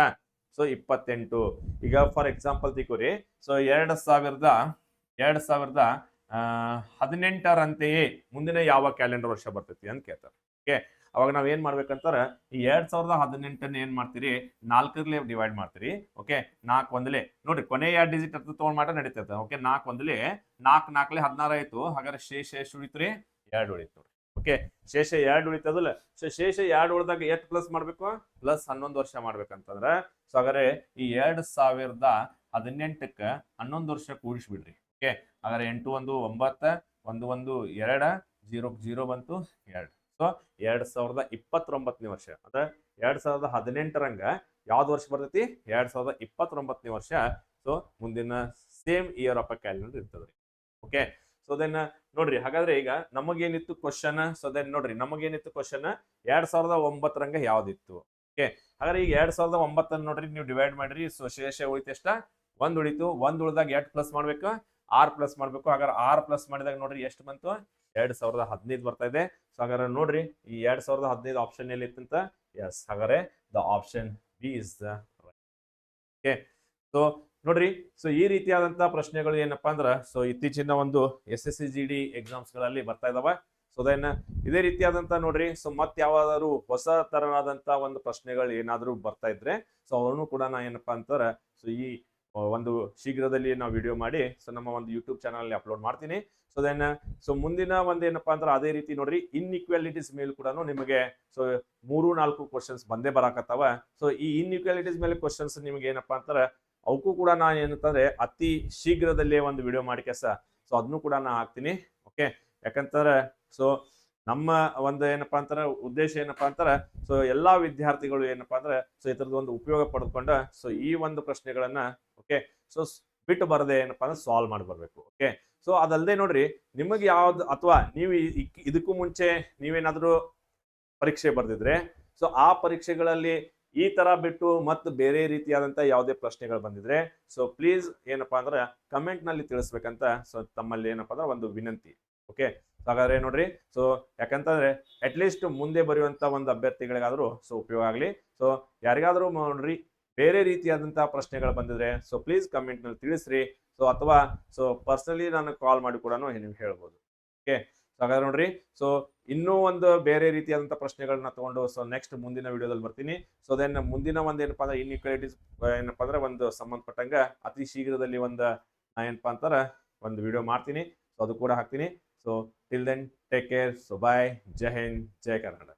ಸೊ 28. ಈಗ ಫಾರ್ ಎಕ್ಸಾಂಪಲ್ ತಿಳ್ಕೊರಿ ಸೊ 2018ರಂತೆಯೇ ಮುಂದಿನ ಯಾವ ಕ್ಯಾಲೆಂಡರ್ ವರ್ಷ ಬರ್ತೈತಿ ಅಂತ ಕೇಳ್ತಾರೆ. ಓಕೆ ಅವಾಗ ನಾವ್ ಏನ್ ಮಾಡ್ಬೇಕಂತಾರ ಈ 2018 ಏನ್ ಮಾಡ್ತೀರಿ 4ರಲ್ಲಿ ಡಿವೈಡ್ ಮಾಡ್ತೀರಿ. ಓಕೆ 4 ಒಂದಲೇ ನೋಡ್ರಿ ಕೊನೆಯ 2 ಡಿಜಿಟ್ ಅಂತ ತಗೊಂಡ್ ಮಾಡ ನಡೀತೈತೆ. ಓಕೆ 4 ಒಂದಲೇ 4 4ಲೆ 16 ಆಯ್ತು. ಹಾಗಾದ್ರೆ ಶೇಷ ಎಷ್ಟು ಉಳಿತ್ರಿ 2 ಉಳಿತು ನೋಡ್ರಿ. ಓಕೆ ಶೇಷ 2 ಉಳಿತದಲ್ಲ. ಸೊ ಶೇಷ 2 ಉಳಿದಾಗ ಎಷ್ಟು ಪ್ಲಸ್ ಮಾಡ್ಬೇಕು ಪ್ಲಸ್ 11 ವರ್ಷ ಮಾಡ್ಬೇಕಂತಂದ್ರ ಸೊ ಹಾಗಾದ್ರೆ ಈ 2018ಕ್ಕೆ 11 ವರ್ಷ ಕೂಡಿಸ್ಬಿಡ್ರಿ. ಓಕೆ ಹಾಗಾದ್ರೆ 8 1 9 1 1 2 0 0 ಬಂತು 2. ಸೊ 2029ನೇ ವರ್ಷ ಅಂದ್ರೆ 2018ರಂಗ ಯಾವ್ದು ವರ್ಷ ಬರ್ತೈತಿ 2029ನೇ ವರ್ಷ. ಸೊ ಮುಂದಿನ same year of a calendar ಇರ್ತದ್ರಿ. ಓಕೆ ಸೊ ದೆನ್ ನೋಡ್ರಿ ಹಾಗಾದ್ರೆ ಈಗ ನಮಗೇನಿತ್ತು ಕ್ವಶನ್. ಸೊ ದೆನ್ ನೋಡ್ರಿ ನಮಗೇನಿತ್ತು ಕ್ವಶನ್ 2009ರಂಗ ಯಾವ್ದಿತ್ತು. ಓಕೆ ಹಾಗಾದ್ರೆ ಈಗ 2009 ನೋಡ್ರಿ ನೀವು ಡಿವೈಡ್ ಮಾಡ್ರಿ. ಸೊ ಶೇಷ ಉಳಿತು ಎಷ್ಟ 1 ಉಳಿತು. 1 ಉಳಿದಾಗ 8 ಪ್ಲಸ್ ಮಾಡ್ಬೇಕು 6 ಪ್ಲಸ್ ಮಾಡ್ಬೇಕು. ಹಾಗಾದ್ರೆ 6 ಪ್ಲಸ್ ಮಾಡಿದಾಗ ನೋಡ್ರಿ ಎಷ್ಟು ಬಂತು 2015 ಬರ್ತಾ ಇದೆ. ಸೊ ಹಾಗಾದ್ರೆ ನೋಡ್ರಿ ಈ 2015 ಆಪ್ಷನ್ ಎಲ್ಲಿ ಇತ್ತಂತ ಎಸ್ ಹಾಗಾದ್ರೆ the option B is the right. Okay so ನೋಡ್ರಿ ಸೊ ಈ ರೀತಿಯಾದಂತಹ ಪ್ರಶ್ನೆಗಳು ಏನಪ್ಪಾ ಅಂದ್ರ ಸೊ ಇತ್ತೀಚಿನ ಒಂದು SSC-GD ಎಕ್ಸಾಮ್ಸ್ ಗಳಲ್ಲಿ ಬರ್ತಾ ಇದಾವ. ಸೊ ದೆನ್ ಇದೇ ರೀತಿಯಾದಂತ ನೋಡ್ರಿ ಸೊ ಮತ್ ಯಾವ್ದಾದ್ರು ಹೊಸ ತರನಾದಂತ ಒಂದು ಪ್ರಶ್ನೆಗಳು ಏನಾದ್ರು ಬರ್ತಾ ಇದ್ರೆ ಸೊ ಅವನು ಕೂಡ ನಾ ಏನಪ್ಪಾ ಅಂತಾರ ಸೊ ಈ ಒಂದು ಶೀಘ್ರದಲ್ಲಿ ನಾವು ವಿಡಿಯೋ ಮಾಡಿ ಸೊ ನಮ್ಮ ಒಂದು ಯೂಟ್ಯೂಬ್ ಚಾನಲ್ ಅಲ್ಲಿ ಅಪ್ಲೋಡ್ ಮಾಡ್ತೀನಿ. ಸೊ ದೆನ್ ಸೊ ಮುಂದಿನ ಒಂದು ಏನಪ್ಪಾ ಅಂದ್ರೆ ಅದೇ ರೀತಿ ನೋಡ್ರಿ ಇನ್ಇಕ್ವಾಲಿಟೀಸ್ ಮೇಲೆ ಕೂಡ ನಿಮಗೆ ಸೊ 3-4 ಕ್ವಶನ್ಸ್ ಬಂದೇ ಬರಾಕತ್ತಾವ. ಸೊ ಈ ಇನ್ಇಕ್ವಾಲಿಟೀಸ್ ಮೇಲೆ ಕ್ವಶನ್ಸ್ ನಿಮ್ಗೆ ಏನಪ್ಪಾ ಅಂತಾರ ಅವಕ್ಕೂ ಕೂಡ ನಾನು ಏನಂತಂದ್ರೆ ಅತಿ ಶೀಘ್ರದಲ್ಲೇ ಒಂದು ವಿಡಿಯೋ ಮಾಡಿ ಕೆಲಸ ಸೊ ಅದನ್ನು ಕೂಡ ನಾ ಹಾಕ್ತೀನಿ. ಓಕೆ ಯಾಕಂತಾರೆ ಸೊ ನಮ್ಮ ಒಂದು ಏನಪ್ಪಾ ಅಂತಾರ ಉದ್ದೇಶ ಏನಪ್ಪಾ ಅಂತಾರ ಸೊ ಎಲ್ಲಾ ವಿದ್ಯಾರ್ಥಿಗಳು ಏನಪ್ಪಾ ಅಂದ್ರೆ ಸೊ ಇತರದ ಒಂದು ಉಪಯೋಗ ಪಡೆದುಕೊಂಡ ಸೊ ಈ ಒಂದು ಪ್ರಶ್ನೆಗಳನ್ನ ಓಕೆ ಸೊ ಬಿಟ್ಟು ಬರದೆ ಏನಪ್ಪಾ ಅಂದ್ರೆ ಸಾಲ್ವ್ ಮಾಡಿ ಬರ್ಬೇಕು. ಓಕೆ ಸೊ ಅದಲ್ಲದೆ ನೋಡ್ರಿ ನಿಮಗೆ ಯಾವ್ದು ಅಥವಾ ನೀವು ಇದಕ್ಕೂ ಮುಂಚೆ ನೀವೇನಾದ್ರೂ ಪರೀಕ್ಷೆ ಬರ್ದಿದ್ರೆ ಸೊ ಆ ಪರೀಕ್ಷೆಗಳಲ್ಲಿ ಈ ತರ ಬಿಟ್ಟು ಮತ್ತು ಬೇರೆ ರೀತಿಯಾದಂತ ಯಾವುದೇ ಪ್ರಶ್ನೆಗಳು ಬಂದಿದ್ರೆ ಸೊ ಪ್ಲೀಸ್ ಏನಪ್ಪಾ ಅಂದ್ರೆ ಕಮೆಂಟ್ ನಲ್ಲಿ ತಿಳಿಸ್ಬೇಕಂತ ಸೊ ತಮ್ಮಲ್ಲಿ ಏನಪ್ಪಾ ಅಂದ್ರೆ ಒಂದು ವಿನಂತಿ. ಓಕೆ ಹಾಗಾದ್ರೆ ನೋಡ್ರಿ ಸೊ ಯಾಕಂತಂದ್ರೆ ಅಟ್ಲೀಸ್ಟ್ ಮುಂದೆ ಬರೆಯುವಂತ ಒಂದು ಅಭ್ಯರ್ಥಿಗಳಿಗಾದ್ರೂ ಸೊ ಉಪಯೋಗ ಆಗ್ಲಿ. ಸೊ ಯಾರಿಗಾದ್ರೂ ನೋಡ್ರಿ ಬೇರೆ ರೀತಿಯಾದಂತಹ ಪ್ರಶ್ನೆಗಳು ಬಂದಿದ್ರೆ ಸೊ ಪ್ಲೀಸ್ ಕಮೆಂಟ್ ನಲ್ಲಿ ತಿಳಿಸ್ರಿ. ಸೊ ಅಥವಾ ಸೊ ಪರ್ಸನಲಿ ನಾನು ಕಾಲ್ ಮಾಡಿ ಕೂಡ ನೀವು ಹೇಳ್ಬೋದು. ಓಕೆ ಹಾಗಾದ್ರೆ ನೋಡ್ರಿ ಸೊ ಇನ್ನೂ ಒಂದು ಬೇರೆ ರೀತಿಯಾದಂತಹ ಪ್ರಶ್ನೆಗಳನ್ನ ತಗೊಂಡು ಸೊ ನೆಕ್ಸ್ಟ್ ಮುಂದಿನ ವಿಡಿಯೋದಲ್ಲಿ ಬರ್ತೀನಿ. ಸೊ ದೆನ್ ಮುಂದಿನ ಒಂದು ಏನಪ್ಪಾ ಅಂದ್ರೆ ಇನ್ಇಕ್ವಾಲಿಟೀಸ್ ಏನಪ್ಪಾ ಅಂದ್ರೆ ಒಂದು ಸಂಬಂಧಪಟ್ಟಂಗ ಅತಿ ಶೀಘ್ರದಲ್ಲಿ ಒಂದು ಏನಪ್ಪಾ ಅಂತಾರ ಒಂದು ವಿಡಿಯೋ ಮಾಡ್ತೀನಿ. ಸೊ ಅದು ಕೂಡ ಹಾಕ್ತೀನಿ. So till then take care. So bye. ಜೈ ಹಿಂದ್ ಜೈ ಕರ್ನಾಟಕ.